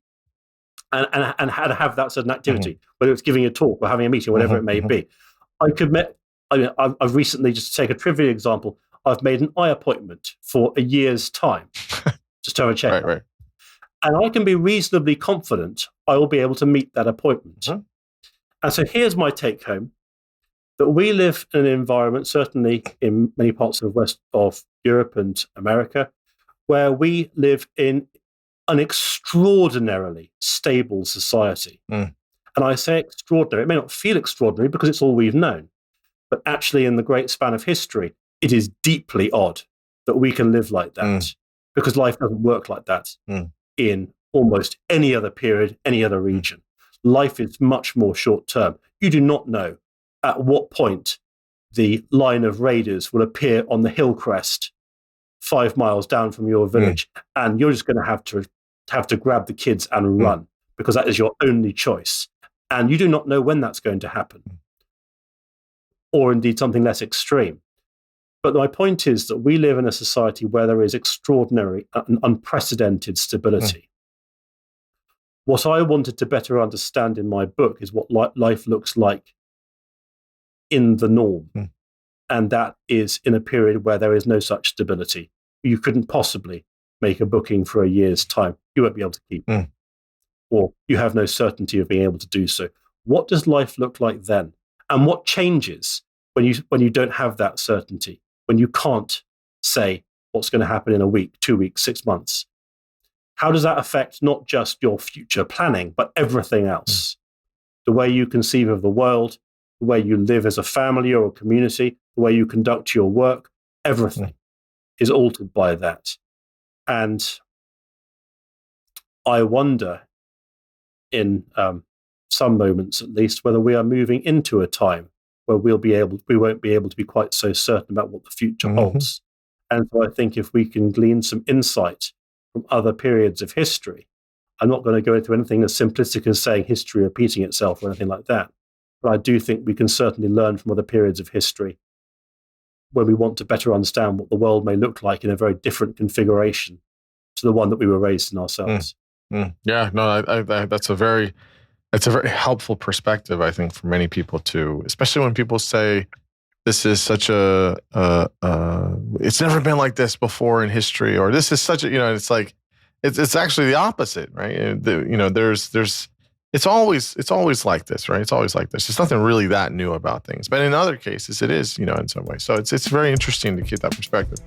B: and have that certain activity, whether it's giving a talk or having a meeting, whatever it may be. I've recently, just to take a trivial example, I've made an eye appointment for a year's time, just to have a check.
A: Right.
B: And I can be reasonably confident I will be able to meet that appointment. And so here's my take home, that we live in an environment, certainly in many parts of the west of Europe and America, where we live in an extraordinarily stable society. And I say extraordinary, it may not feel extraordinary because it's all we've known, but actually in the great span of history, it is deeply odd that we can live like that, because life doesn't work like that in almost any other period, any other region. Life is much more short term. You do not know at what point the line of raiders will appear on the hill crest 5 miles down from your village, and you're just going to have to grab the kids and run, because that is your only choice. And you do not know when that's going to happen, or indeed something less extreme. But my point is that we live in a society where there is extraordinary and unprecedented stability. What I wanted to better understand in my book is what life looks like in the norm. And that is in a period where there is no such stability. You couldn't possibly make a booking for a year's time. You won't be able to keep it. Or you have no certainty of being able to do so. What does life look like then? And what changes when you don't have that certainty, when you can't say what's going to happen in a week, 2 weeks, 6 months? How does that affect not just your future planning, but everything else? The way you conceive of the world, the way you live as a family or a community, the way you conduct your work, everything is altered by that. And I wonder, in some moments at least, whether we are moving into a time where we won't be able to be quite so certain about what the future holds. And so I think if we can glean some insight from other periods of history, I'm not going to go into anything as simplistic as saying history repeating itself or anything like that, but I do think we can certainly learn from other periods of history when we want to better understand what the world may look like in a very different configuration to the one that we were raised in ourselves.
A: Yeah, no, that's a very helpful perspective, I think, for many people too, especially when people say this is such it's never been like this before in history, or this is such a, it's like, it's actually the opposite, right? It's always like this, right? It's always like this. There's nothing really that new about things, but in other cases it is, in some way. So it's very interesting to keep that perspective.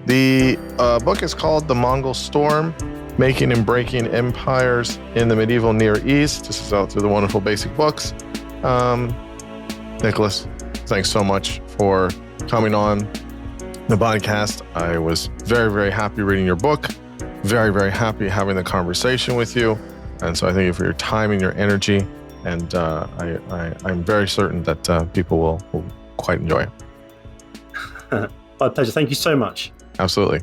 A: The book is called The Mongol Storm: Making and Breaking Empires in the Medieval Near East. This is out through the wonderful Basic Books. Nicholas, thanks so much for coming on the podcast. I was very, very happy reading your book. Very, very happy having the conversation with you. And so I thank you for your time and your energy. And I'm very certain that people will quite enjoy it.
B: My pleasure. Thank you so much.
A: Absolutely.